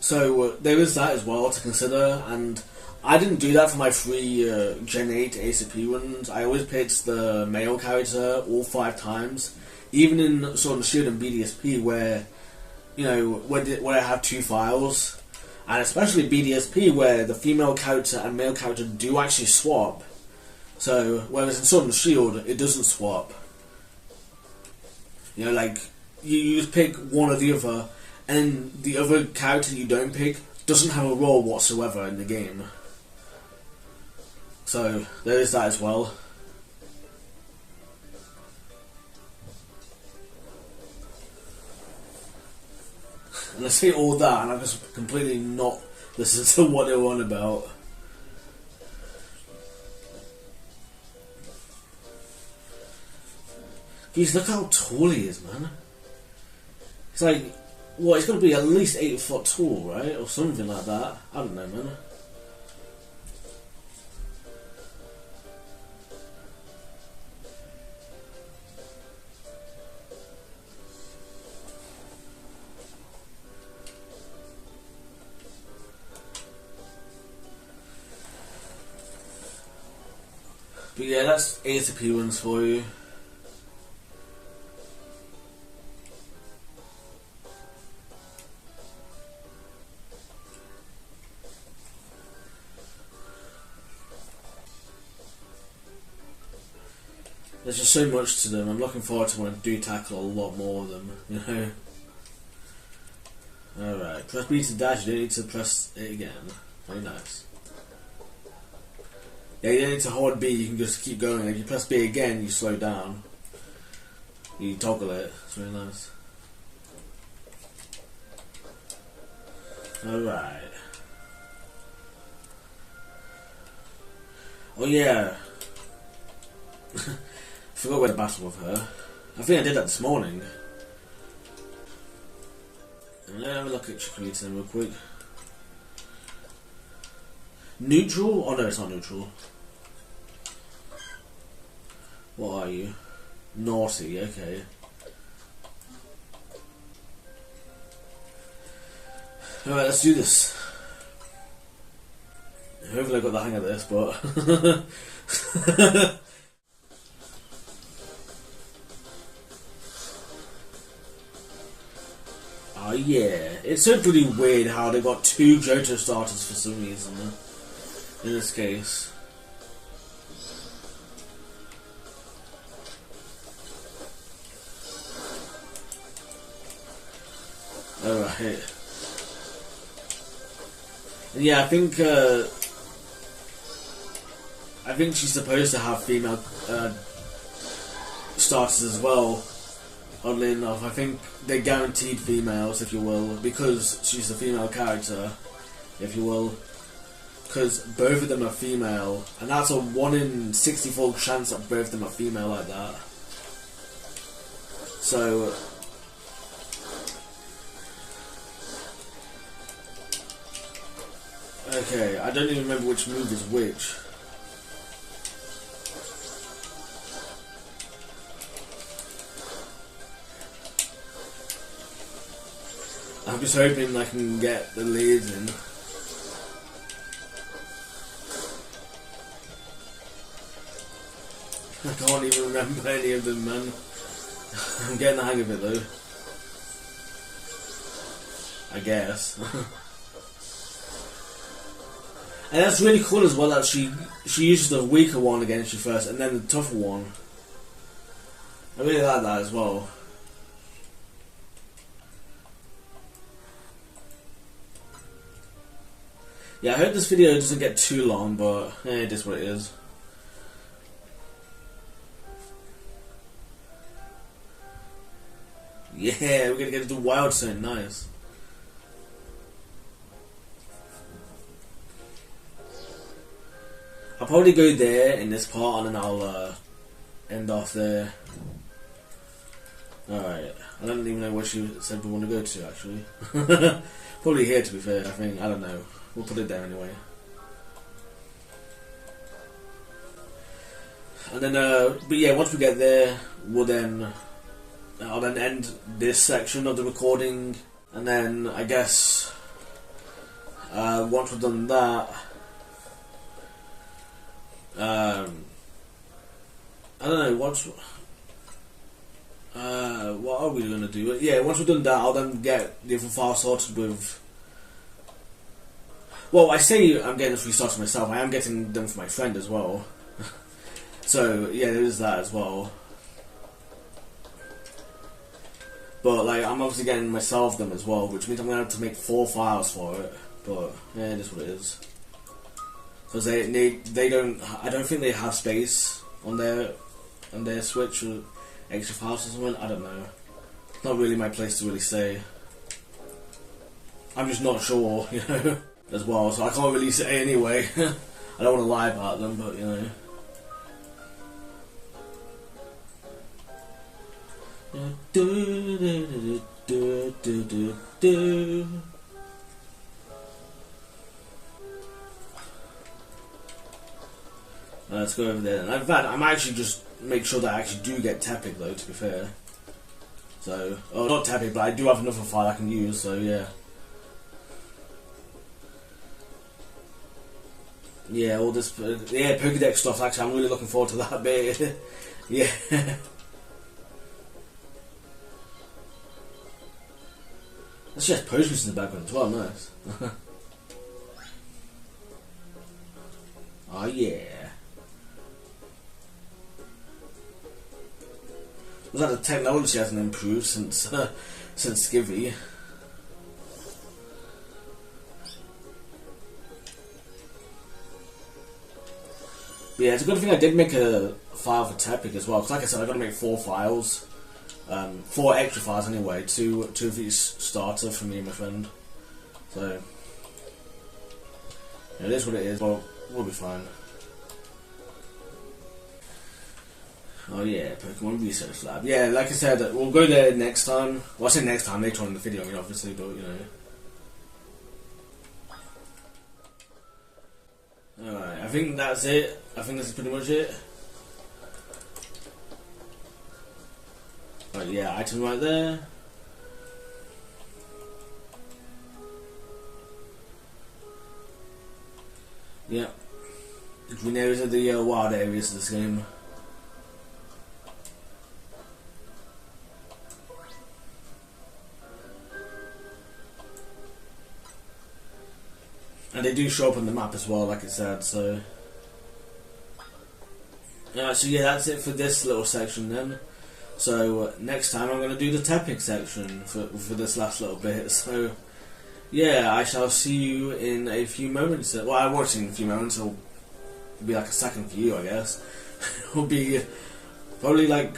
So there is that as well to consider, and I didn't do that for my 3 Gen 8 ASAP runs. I always picked the male character all 5 times, even in Sword and Shield and BDSP, where, you know, where I have 2 files, and especially BDSP, where the female character and male character do actually swap. So, whereas in Sword and Shield, it doesn't swap. You know, like, you just pick one or the other, and the other character you don't pick doesn't have a role whatsoever in the game. So, there is that as well. And I say all that, and I just completely not listen to what they were on about. Jeez, look how tall he is, man. He's like Well, it's got to be at least 8 foot tall, right? Or something like that. I don't know, man. But yeah, that's 8 appearance for you. There's just so much to them. I'm looking forward to when I do tackle a lot more of them, you know. Alright, press B to dash, you don't need to press it again. Very nice. Yeah, you don't need to hold B, you can just keep going. If you press B again, you slow down. You toggle it, it's really nice. Alright. Oh yeah. Forgot where to battle with her. I think I did that this morning. Let me have a look at Chikorita real quick. Neutral? Oh no, it's not neutral. What are you? Naughty, okay. Alright, let's do this. Hopefully I got the hang of this, but... Oh yeah, it's so pretty weird how they got 2 Johto starters for some reason, in this case. Alright. Yeah, I think she's supposed to have female starters as well. Oddly enough, I think they're guaranteed females, if you will, because she's a female character, if you will. Because both of them are female, and that's a 1 in 64 chance that both of them are female like that. So... Okay, I don't even remember which move is which. I'm just hoping I can get the leads in. I can't even remember any of them, man. I'm getting the hang of it though. I guess. And that's really cool as well that she uses the weaker one against you first and then the tougher one. I really like that as well. Yeah, I hope this video doesn't get too long, but it is what it is. Yeah, we're gonna get to do wild soon, nice. I'll probably go there in this part and then I'll end off there. Alright, I don't even know where she said we want to go to actually. Probably here to be fair, I think, I don't know. We'll put it there anyway. And then, but yeah, once we get there, I'll then end this section of the recording, and then I guess once we've done that, I don't know, what are we going to do? Yeah, once we've done that, I'll then get the other file sorted with... Well, I say I'm getting the 3 started myself, I am getting them for my friend as well. So, yeah, there is that as well. But, like, I'm obviously getting myself them as well, which means I'm going to have to make 4 files for it. But, yeah, it is what it is. Because they don't... I don't think they have space on their Switch or extra files or something. I don't know. It's not really my place to really say. I'm just not sure, you know, as well. So I can't really say anyway. I don't want to lie about them, but, you know. do do do. Let's go over there. And in fact, I might actually just make sure that I actually do get Tepic though, to be fair. So, oh, not Tepic, but I do have another file I can use, so yeah. Yeah, all this, yeah, Pokédex stuff, actually, I'm really looking forward to that bit. Yeah. That's just potions in the background as well, nice. Oh yeah. Was that the technology hasn't improved since ScVi? But yeah, it's a good thing I did make a file for Tepic as well, because like I said, I got to make 4 files. 4 extra files anyway, two of each starter for me and my friend. So yeah, it is what it is, but we'll be fine. Oh yeah, Pokémon Research Lab. Yeah, like I said, we'll go there next time. Well, I say next time, later on in the video, I mean, obviously, but you know. Alright, I think that's it. I think this is pretty much it. But yeah, item right there. Yeah. The green areas are the wild areas of this game. And they do show up on the map as well, like I said, so... so yeah, that's it for this little section then. So next time I'm going to do the Tepic section for this last little bit, so... Yeah, I shall see you in a few moments. Well, I won't see you in a few moments, it'll be like a second for you, I guess. It'll be probably like...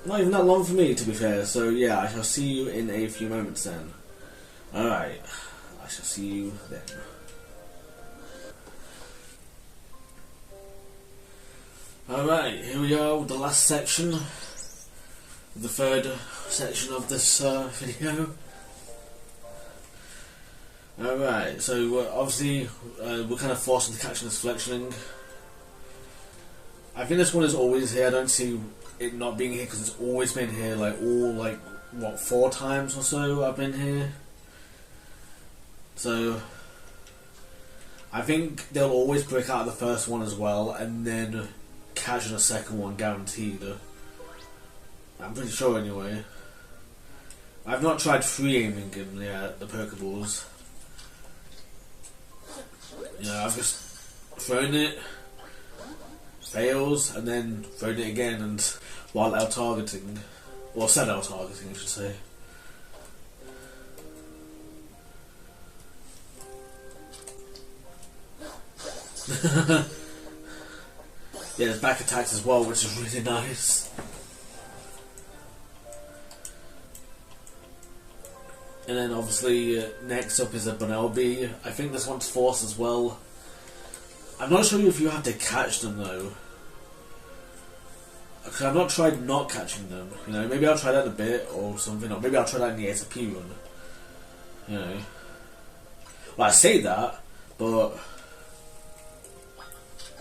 not even that long for me, to be fair, so yeah, I shall see you in a few moments then. Alright, I shall see you then. Alright, here we are with the last section, the third section of this video. Alright, so obviously we're kind of forced into catching this Fletchling. I think this one is always here, I don't see it not being here because it's always been here, like all like, what, 4 times or so I've been here. So I think they'll always break out the first one as well, and then catching a second one guaranteed. I'm pretty sure anyway. I've not tried free aiming in the Pokeballs. You know, I've just thrown it, fails, and then thrown it again, and while out targeting, or set out targeting, I should say. Yeah, there's back attacks as well, which is really nice. And then obviously next up is a Bunnelby. I think this one's forced as well. I'm not sure if you have to catch them though, because I've not tried not catching them. You know, maybe I'll try that in a bit or something, or maybe I'll try that in the ASP run. You know, well, I say that, but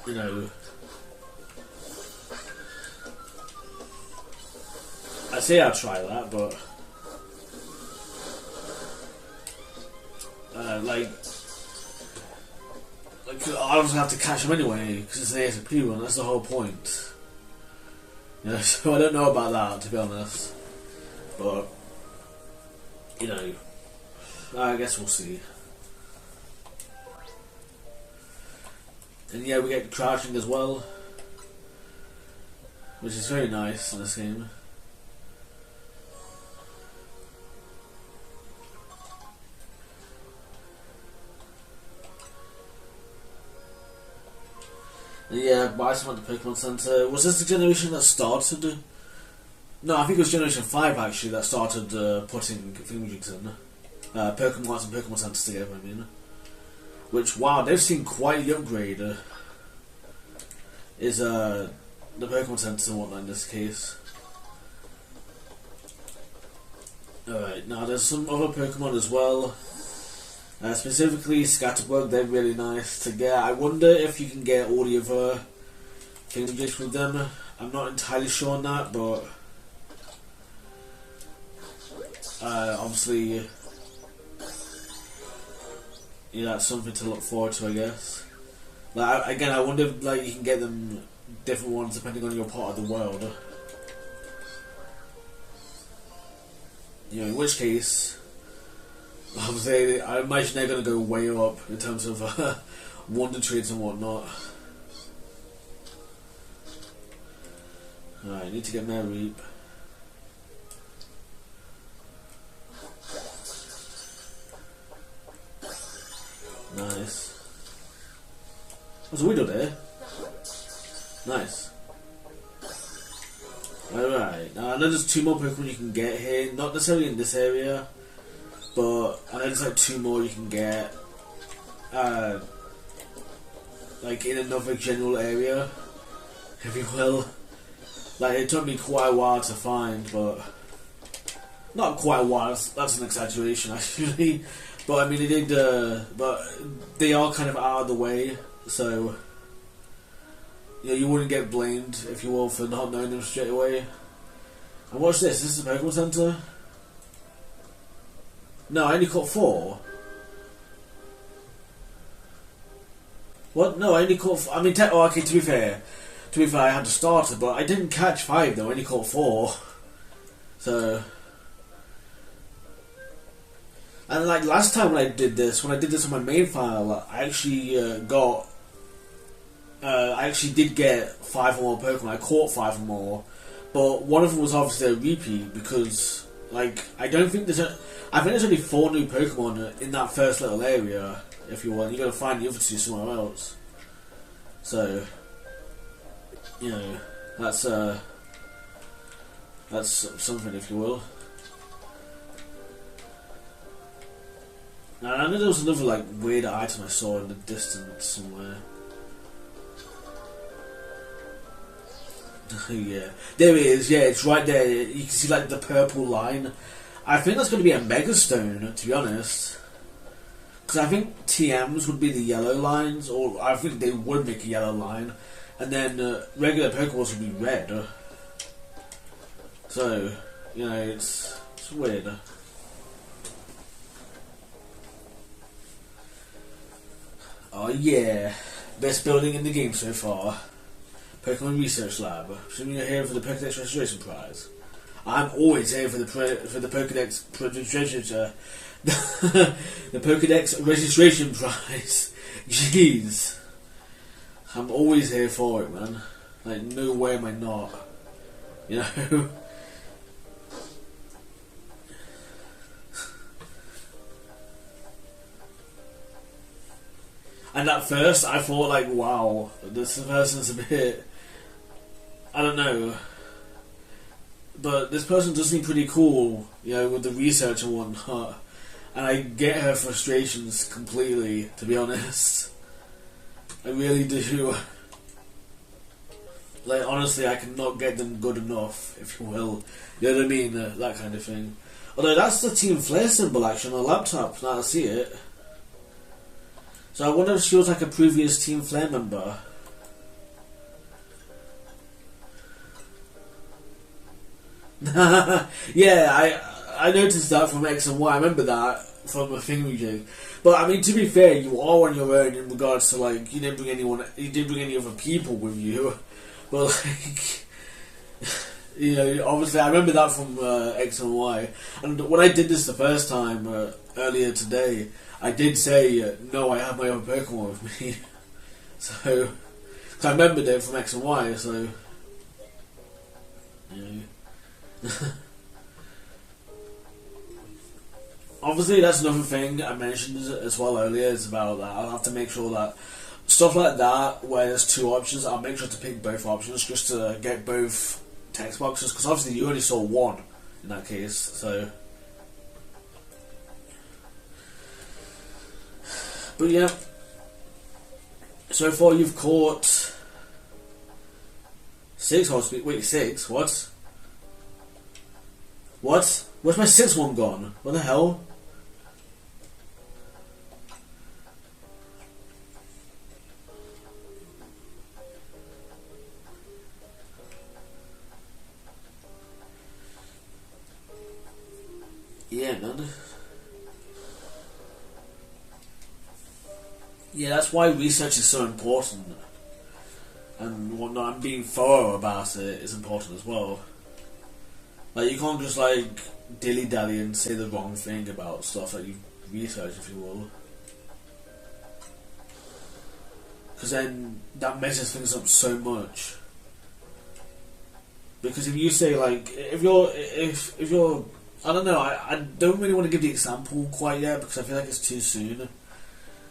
you know, I say I'll try that, but like I was gonna have to catch them anyway because it's an ASP one. That's the whole point. You know, so I don't know about that, to be honest. But you know, I guess we'll see. And yeah, we get crouching as well, which is very nice in this game. Yeah, buy some at the Pokemon Center. Was this the generation that started? No, I think it was Generation 5 actually that started putting thingamajigs in. Pokemon and Pokemon Centers together, I mean. Which, wow, they've seen quite the upgrade. Is the Pokemon Centers and whatnot in this case. Alright, now there's some other Pokemon as well. Specifically Scatterbug, they're really nice to get. I wonder if you can get all the other things just with them. I'm not entirely sure on that, but obviously, yeah, that's something to look forward to, I guess. Like, again, I wonder if like you can get them different ones depending on your part of the world. You know, in which case, obviously, I imagine they're going to go way up in terms of wonder trees and whatnot. Alright, I need to get Mareep. Nice. What's a Weedle there? Nice. Alright, now I know there's 2 more Pokemon you can get here, not necessarily in this area, but I know there's like 2 more you can get, like in another general area, if you will. Like, it took me quite a while to find, but not quite a while, that's an exaggeration actually, but I mean they did, but they are kind of out of the way, so you know, you wouldn't get blamed, if you will, for not knowing them straight away. And watch this, is the Pokemon Center? No, I only caught 4. What? No, I only caught I mean, oh, okay, to be fair, I had to start it, but I didn't catch 5 though, I only caught 4. So, and like last time when I did this on my main file, I actually I actually did get 5 or more Pokemon. I caught 5 or more, but one of them was obviously a repeat because, like, I think there's only 4 new Pokemon in that first little area. If you want, you gotta find the other 2 somewhere else. So, you know, that's something, if you will. Now, I know there was another like weird item I saw in the distance somewhere. Yeah, there it is. Yeah, it's right there. You can see like the purple line. I think that's going to be a Mega Stone, to be honest. Because I think TMs would be the yellow lines, or I think they would make a yellow line, and then regular Pokeballs would be red. So, you know, it's weird. Oh yeah, best building in the game so far. Pokémon Research Lab. Assuming you're here for the Pokédex Registration Prize. I'm always here for the Pokédex registration. The Pokédex Registration Prize. Jeez, I'm always here for it, man. Like, no way am I not. You know. And at first, I thought, like, wow, this person's a bit, I don't know, but this person does seem pretty cool, you know, with the research and whatnot, and I get her frustrations completely, to be honest. I really do. Like, honestly, I cannot get them good enough, if you will. You know what I mean? That kind of thing. Although, that's the Team Flare symbol, actually, on the laptop, now I see it. So I wonder if she was like a previous Team Flare member. Yeah, I noticed that from X and Y. I remember that from a thingamajig. But I mean, to be fair, you are on your own in regards to like you didn't bring any other people with you. But like, you know, obviously I remember that from X and Y. And when I did this the first time earlier today, I did say, no, I have my own Pokemon with me. So, cause I remembered it from X and Y, so, you know. Obviously, that's another thing I mentioned as well earlier, is about that. I'll have to make sure that stuff like that, where there's 2 options, I'll make sure to pick both options just to get both text boxes, because obviously you only saw 1 in that case, so. But yeah, so far you've caught 6 Hotspeed. Wait, 6? What? What? Where's my 6th one gone? What the hell? Yeah, man. Yeah, that's why research is so important. And whatnot, and being thorough about it is important as well. Like, you can't just, like, dilly-dally and say the wrong thing about stuff that you've researched, if you will. Because then that messes things up so much. Because if you say, like, if you're, I don't know, I don't really want to give the example quite yet because I feel like it's too soon.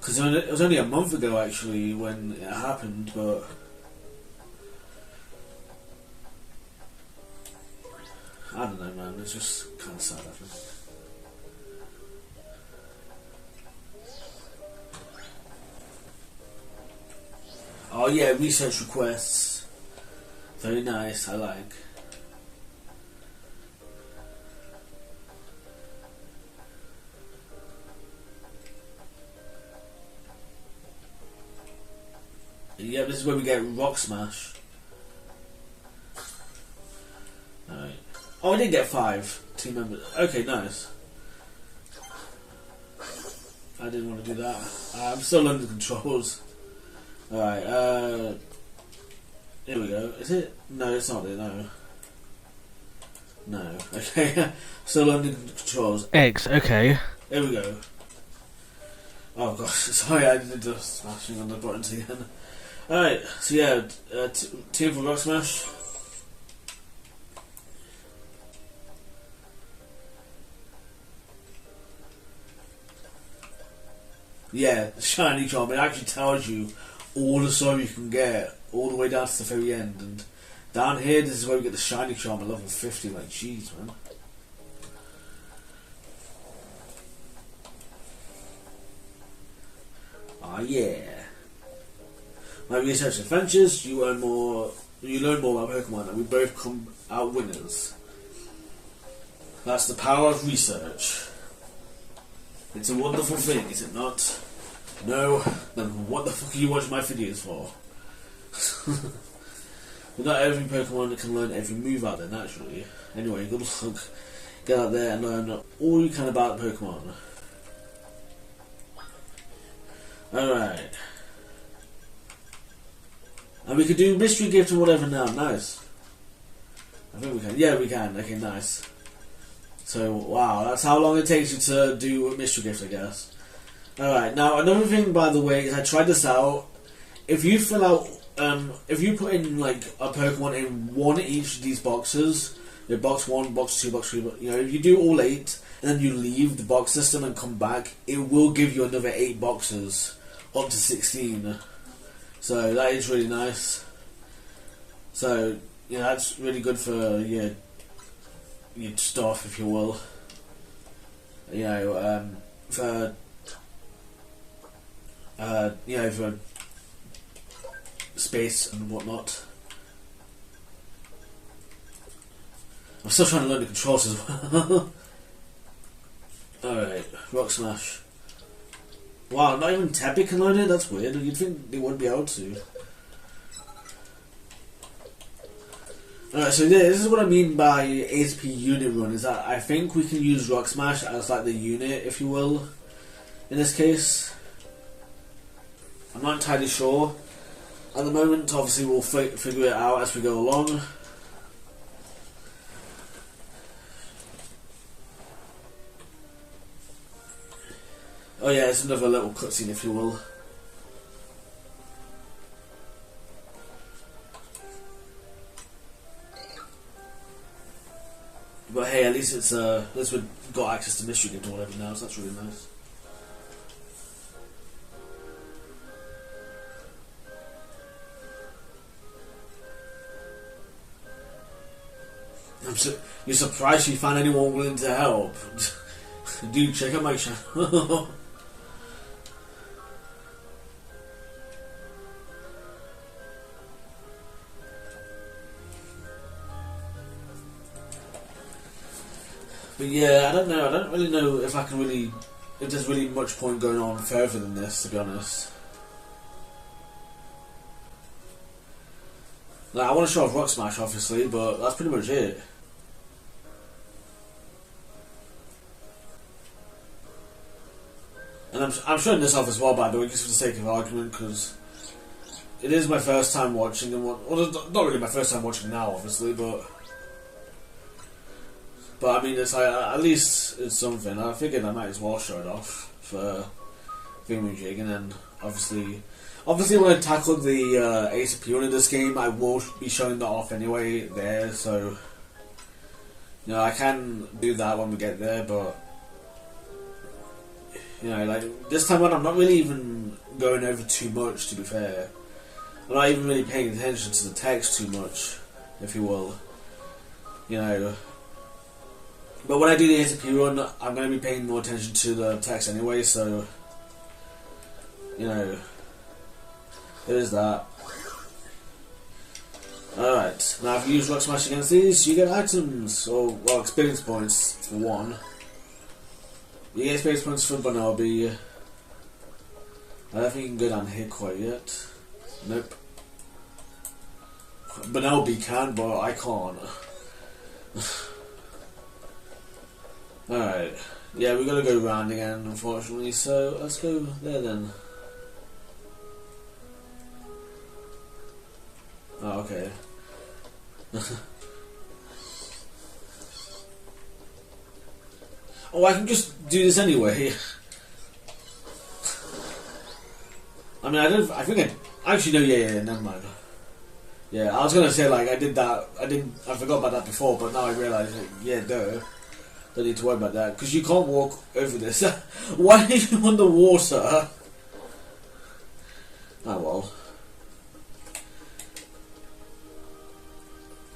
Because it was only a month ago, actually, when it happened, but... I don't know, man. It's just kind of sad, I think. Oh yeah, research requests. Very nice. I like. Yeah, this is where we get Rock Smash. Alright. Oh, I did get 5 team members. Okay, nice. I didn't want to do that. I'm still learning the controls. Alright, here we go. Is it? No, it's not it, no. No. Okay. Still learning the controls. X, okay. Here we go. Oh gosh, sorry, I did just smashing on the buttons again. Alright, so yeah, team for Rock Smash. Yeah, the shiny charm, it actually tells you all the stuff you can get, all the way down to the very end, and down here, this is where we get the shiny charm at level 50, like, jeez, man. Ah, yeah. My research adventures, you learn more about Pokemon, and we both come out winners. That's the power of research. It's a wonderful thing, is it not? No? Then what the fuck are you watching my videos for? But not every Pokemon can learn every move out there, naturally. Anyway, good luck. Get out there and learn all you can about Pokemon. Alright. And we could do mystery gift or whatever now, nice. I think we can. Yeah, we can. Okay, nice. So, wow, that's how long it takes you to do a mystery gift, I guess. Alright, now another thing, by the way, is I tried this out. If you fill out, if you put in, like, a Pokemon in one of each of these boxes, box 1, box 2, box 3, you know, if you do all 8, and then you leave the box system and come back, it will give you another 8 boxes, up to 16. So, that is really nice. So, yeah, that's really good for your stuff, if you will. You know, for space and whatnot. I'm still trying to learn the controls as well. Alright, Rock Smash. Wow, not even Teppy can learn it? That's weird. You'd think they would be able to. Alright, so this is what I mean by ASP unit run, is that I think we can use Rock Smash as like the unit, if you will, in this case. I'm not entirely sure. At the moment, obviously we'll figure it out as we go along. Oh yeah, it's another little cutscene, if you will. But hey, at least it's at least we've got access to mystery gift or whatever now, so that's really nice. You're surprised you found anyone willing to help. Dude, check out my channel. But yeah, I don't know. I don't really know if I can really, if there's really much point going on further than this, to be honest. Like, I want to show off Rock Smash, obviously, but that's pretty much it. And I'm showing this off as well, by the way, just for the sake of argument, because it is my first time watching, and well, not really my first time watching now, obviously, but I mean, it's like, at least it's something. I figured I might as well show it off for thingamajig, and then obviously when I tackle the Ace Appeal in this game, I will be showing that off anyway there, so you know, I can do that when we get there, but you know, like this time on, I'm not really even going over too much, to be fair. I'm not even really paying attention to the text too much, if you will. You know. But when I do the ATP run, I'm going to be paying more attention to the text anyway, so you know, there's that. Alright, now if you use Rock Smash against these, you get items, or, well, experience points for one. You get experience points for Bonobi. I don't think you can go down here quite yet. Nope. Bonobi can, but I can't. Alright. Yeah, we're gonna go round again, unfortunately, so let's go there then. Oh, okay. Oh, I can just do this anyway. I mean, I think I actually no, yeah, never mind. Yeah, I was gonna say, like, I did that, I forgot about that before, but now I realise, like, yeah, duh. Don't need to worry about that, because you can't walk over this. Why are you underwater? Oh well.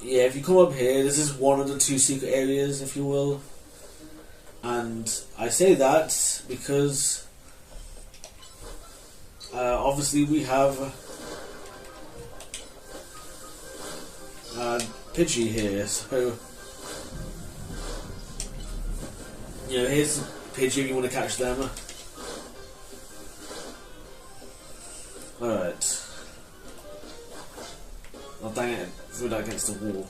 Yeah, if you come up here, this is one of the two secret areas, if you will. And I say that because obviously we have Pidgey here, so you know, here's Pidgey if you want to catch them. Alright. Oh dang it, threw that against the wall.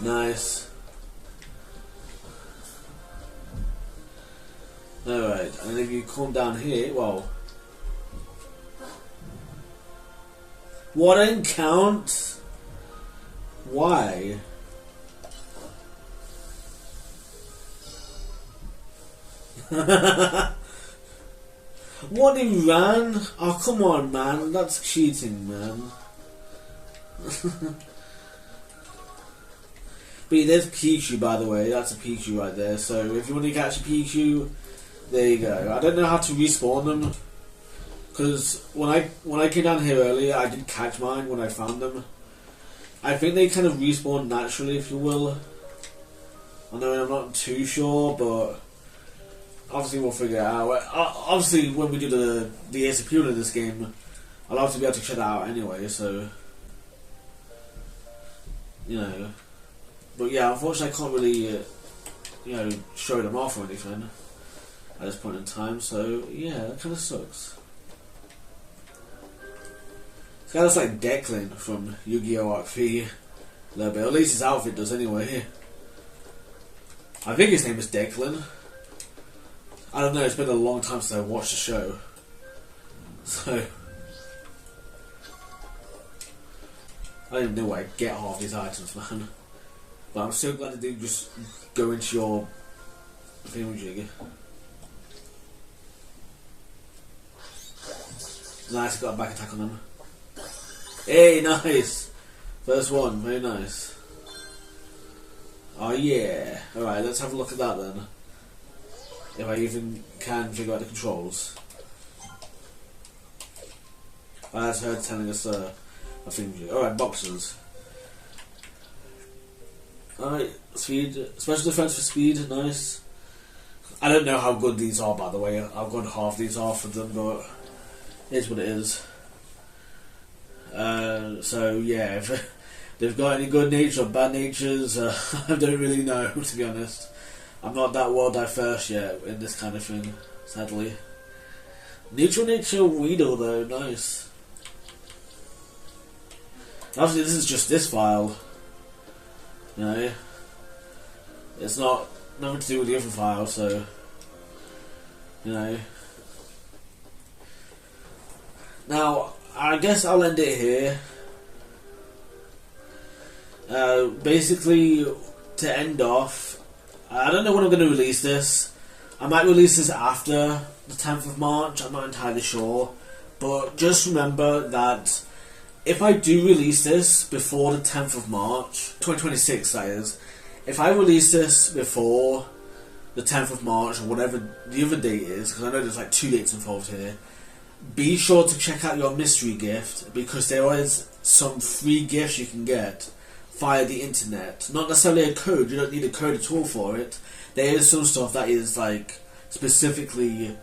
Nice. Alright, and if you come down here, well, what didn't count? Why? What, he ran? Oh, come on, man, that's cheating, man. But there's Pikachu, by the way. That's a Pikachu right there. So if you want to catch a Pikachu, there you go. I don't know how to respawn them, because when I came down here earlier, I did catch mine when I found them. I think they kind of respawn naturally, if you will. I know I'm not too sure, but obviously we'll figure it out. Obviously, when we do the Ace Appeal in this game, I'll have to be able to check that out anyway. So you know. But yeah, unfortunately I can't really, you know, show them off or anything at this point in time, so yeah, that kind of sucks. It's kind of like Declan from Yu-Gi-Oh! Arc V, a little bit, at least his outfit does anyway. I think his name is Declan. I don't know, it's been a long time since I watched the show. So I don't even know where I get half these items, man. But I'm so glad that they just go into your thingamajig. Nice, got a back attack on them. Hey, nice! First one, very nice. Oh yeah. Alright, let's have a look at that then. If I even can figure out the controls. That's her telling us a thingamajig. Alright, boxes. Alright, speed, special defense for speed, nice. I don't know how good these are, by the way. How good half these are for them, but it is what it is. So yeah, if they've got any good nature or bad natures, I don't really know, to be honest. I'm not that well diverse yet in this kind of thing, sadly. Neutral nature Weedle though, nice. Obviously this is just this file. You know, it's not nothing to do with the other file, so you know. Now I guess I'll end it here. Basically, to end off, I don't know when I'm going to release this. I might release this after the 10th of March, I'm not entirely sure. But just remember that if I do release this before the 10th of March, 2026 that is, if I release this before the 10th of March or whatever the other date is, because I know there's like 2 dates involved here, be sure to check out your mystery gift, because there is some free gifts you can get via the internet. Not necessarily a code, you don't need a code at all for it. There is some stuff that is like specifically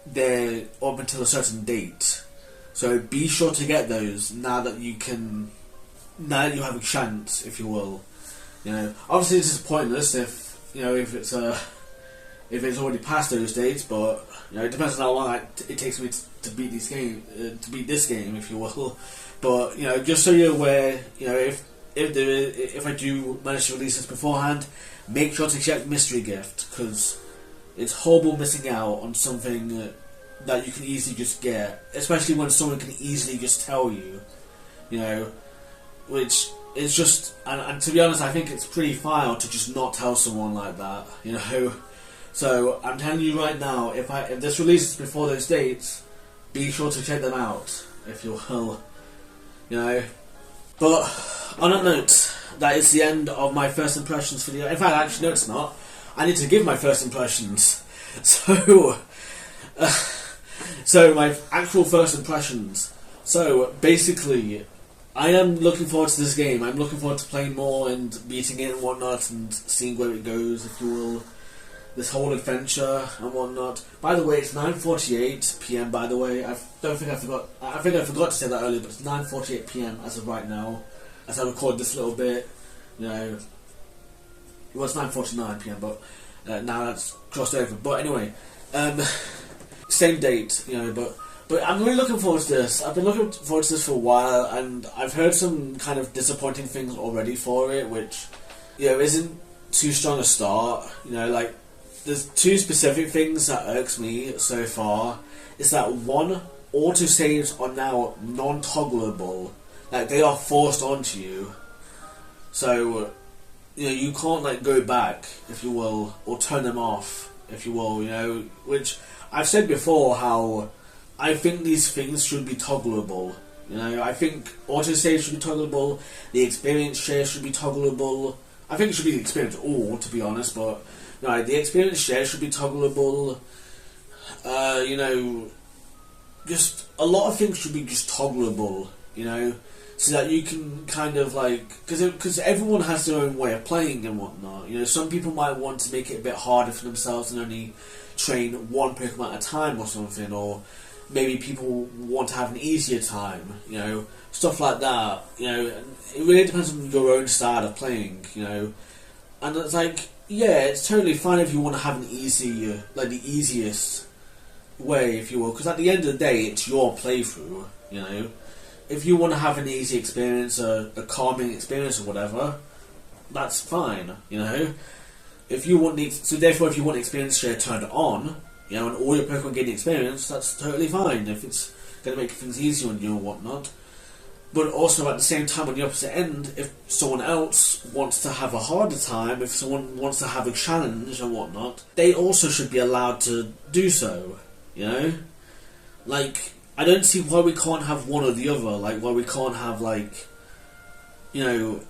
there up until a certain date. So be sure to get those now that you have a chance, if you will. You know, obviously this is pointless if it's already past those dates, but you know, it depends on how long it takes me to beat this game, if you will. But you know, just so you're aware, you know, if I do manage to release this beforehand, make sure to check mystery gift, because it's horrible missing out on something that you can easily just get, especially when someone can easily just tell you, you know, which is just, and to be honest, I think it's pretty foul to just not tell someone like that, you know. So I'm telling you right now, if this releases before those dates, be sure to check them out, if you will, you know. But on that note, that is the end of my first impressions video. In fact, actually, no, it's not. I need to give my first impressions. So, so my actual first impressions. So basically, I am looking forward to this game. I'm looking forward to playing more and beating it and whatnot, and seeing where it goes, if you will. This whole adventure and whatnot. By the way, it's 9:48 PM. By the way, I think I forgot to say that earlier, but it's 9:48 PM as of right now, as I record this little bit. You know, it was 9:49 PM, but now that's crossed over. But anyway, same date. You know, but I'm really looking forward to this. I've been looking forward to this for a while, and I've heard some kind of disappointing things already for it, which, you know, isn't too strong a start. You know, like, there's 2 specific things that irks me so far. Is that, one, autosaves are now non-toggleable. Like, they are forced onto you. So, you know, you can't, like, go back, if you will, or turn them off, if you will, you know, which I've said before how I think these things should be toggleable. You know, I think autosave should be toggleable, the experience share should be toggleable. I think it should be the experience all, to be honest, but no, the experience share should be toggleable. You know, just a lot of things should be just toggleable, you know, so that you can kind of like, because everyone has their own way of playing and whatnot. You know, some people might want to make it a bit harder for themselves and only train one Pokemon at a time or something, or maybe people want to have an easier time, you know, stuff like that. You know, it really depends on your own style of playing, you know, and it's like, yeah, it's totally fine if you want to have an easy, like the easiest way, if you will, because at the end of the day, it's your playthrough, you know. If you want to have an easy experience, a calming experience or whatever, that's fine, you know. If you want so therefore, if you want experience share turned on, you know, and all your Pokemon gain experience, that's totally fine if it's going to make things easier on you and whatnot. But also at the same time, on the opposite end, if someone else wants to have a harder time, if someone wants to have a challenge and whatnot, they also should be allowed to do so, you know? Like, I don't see why we can't have one or the other, like, why we can't have, like, you know,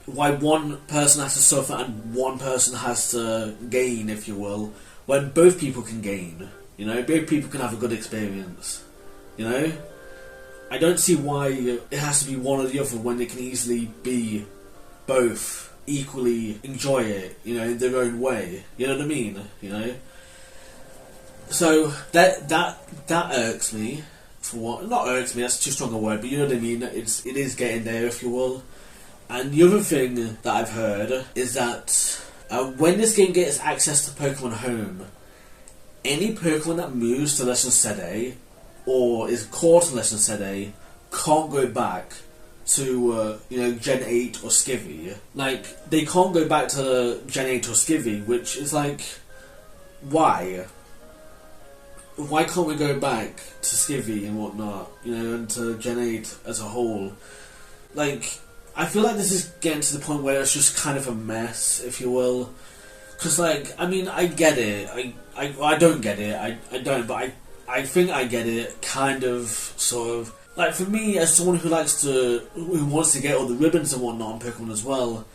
why one person has to suffer and one person has to gain, if you will, when both people can gain, you know? Both people can have a good experience, you know? I don't see why it has to be one or the other when they can easily be both, equally enjoy it, you know, in their own way. You know what I mean? You know? So that irks me for what, not irks me, that's too strong a word, but you know what I mean, it is getting there, if you will. And the other thing that I've heard is that when this game gets access to Pokemon Home, any Pokemon that moves to Lesson Sede, or is caught to Lesson Sede, can't go back to, Gen 8 or ScVi. Like, they can't go back to Gen 8 or ScVi, which is like, why? Why can't we go back to ScVi and whatnot, and to Gen 8 as a whole? Like, I feel like this is getting to the point where it's just kind of a mess, if you will. Because, I get it. I don't get it. I don't, but I think I get it, kind of, sort of. Like, for me, as someone who wants to get all the ribbons and whatnot on Pokemon as well,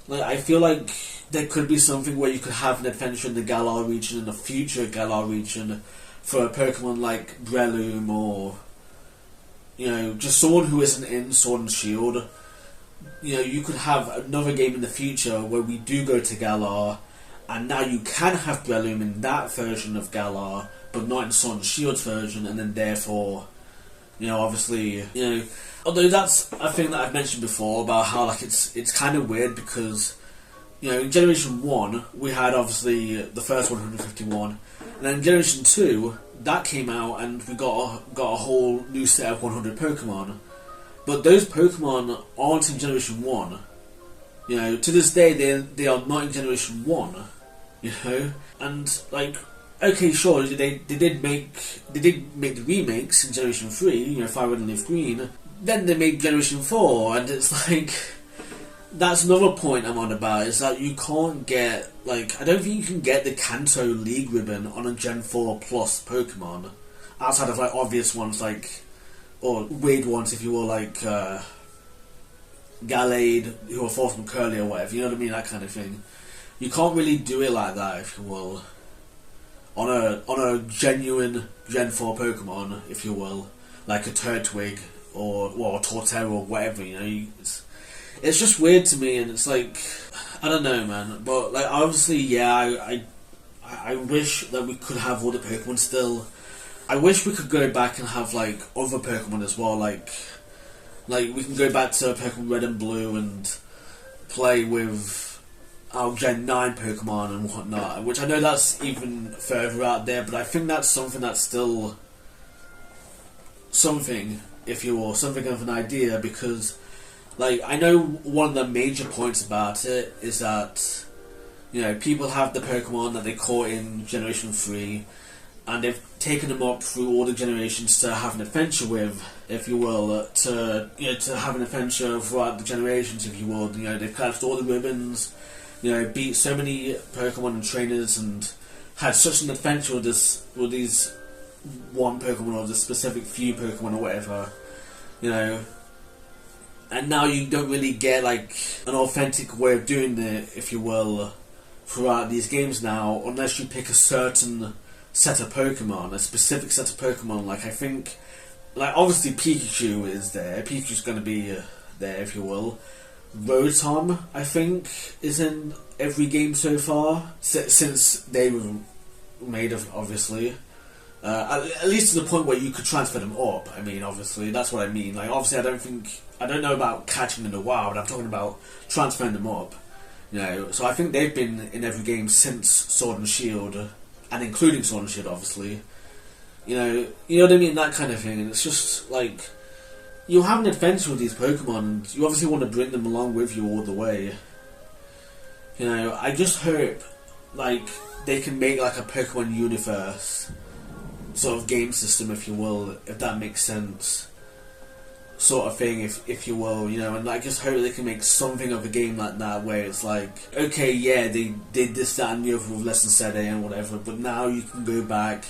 like, I feel like there could be something where you could have an adventure in the Galar region, in the future Galar region, for a Pokemon like Breloom, or, just someone who isn't in Sword and Shield. You could have another game in the future where we do go to Galar, and now you can have Breloom in that version of Galar, but not in Sword and Shield's version, and then therefore, obviously, although that's a thing that I've mentioned before about how, like, it's kind of weird because, in Generation 1, we had, obviously, the first 151, and then Generation 2, that came out, and we got a whole new set of 100 Pokemon. But those Pokemon aren't in Generation 1. To this day, they are not in Generation 1. And, like, okay, sure, they did make the remakes in Generation 3, Fire Red and Leaf Green. Then they made Generation 4, and it's like, that's another point I'm on about, is that you can't get, like, I don't think you can get the Kanto League ribbon on a Gen 4 plus Pokemon, outside of, like, obvious ones, like, or weird ones, if you will, like, Gallade, who are forced from Curly or whatever, you know what I mean, that kind of thing. You can't really do it like that, if you will, on a genuine Gen 4 Pokemon, if you will, like a Turtwig, or a Torterra, or whatever, it's just weird to me, and it's like, I don't know, man, but, like, obviously, yeah, I wish that we could have all the Pokemon still. I wish we could go back and have, like, other Pokemon as well, like we can go back to Pokemon Red and Blue and play with our Gen 9 Pokemon and whatnot, which I know that's even further out there, but I think that's something that's still something, if you will, something of an idea, because, like, I know one of the major points about it is that, people have the Pokemon that they caught in Generation 3, and they've taken them up through all the generations to have an adventure with, if you will, to have an adventure throughout the generations, if you will. They've collected all the ribbons, beat so many Pokemon and trainers, and had such an adventure with these one Pokemon, or this specific few Pokemon, or whatever, And now you don't really get, like, an authentic way of doing it, if you will, throughout these games now, unless you pick a certain set of Pokemon, a specific set of Pokemon. Like, I think, like, obviously Pikachu is there. Pikachu's going to be there, if you will. Rotom, I think, is in every game so far, since they were made, obviously. At least to the point where you could transfer them up. I mean, obviously, that's what I mean. Like, obviously, I don't know about catching them in the wild. I'm talking about transferring them up. So I think they've been in every game since Sword and Shield, and including Sword and Shield, obviously. You know what I mean, that kind of thing. And it's just like, you have an adventure with these Pokemon, and you obviously want to bring them along with you all the way. I just hope, like, they can make, like, a Pokemon universe sort of game system, if you will, if that makes sense, sort of thing, if you will, and I just hope they can make something of a game like that, where it's like, okay, yeah, they did this, that, and the other with Lesson Sede and whatever, but now you can go back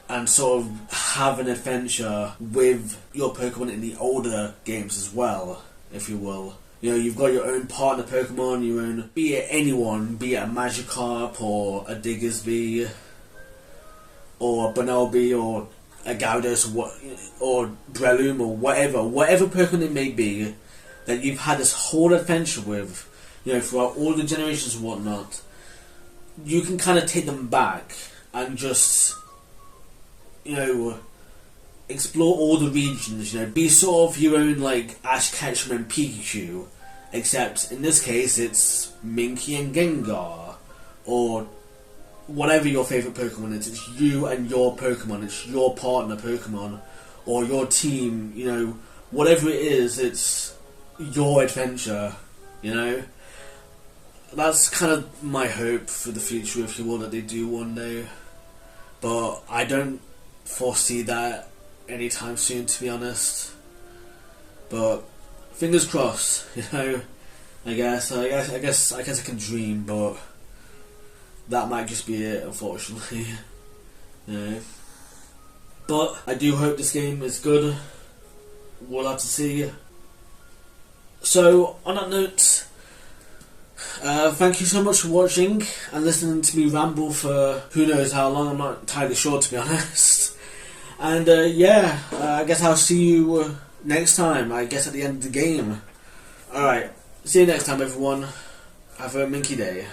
and sort of have an adventure with your Pokemon in the older games as well, if you will. You've got your own partner Pokemon, your own, be it anyone, be it a Magikarp, or a Diggersby, or a Bunnelby, or a Gyarados, or Breloom, or whatever Pokemon it may be, that you've had this whole adventure with, throughout all the generations and whatnot, you can kind of take them back and just, explore all the regions, you know, be sort of your own like Ash Ketchum and Pikachu, except in this case it's Minky and Gengar, or whatever your favourite Pokemon is. It's you and your Pokemon, it's your partner Pokemon, or your team, you know, whatever it is, it's your adventure, you know. That's kind of my hope for the future, if you will, that they do one day. But I don't foresee that anytime soon, to be honest. But fingers crossed, you know. I guess I can dream, but that might just be it, unfortunately. You know. But I do hope this game is good. We'll have to see. So on that note, thank you so much for watching and listening to me ramble for who knows how long. I'm not entirely sure, to be honest. And yeah, I guess I'll see you next time, I guess at the end of the game. Alright, see you next time everyone. Have a Minky day.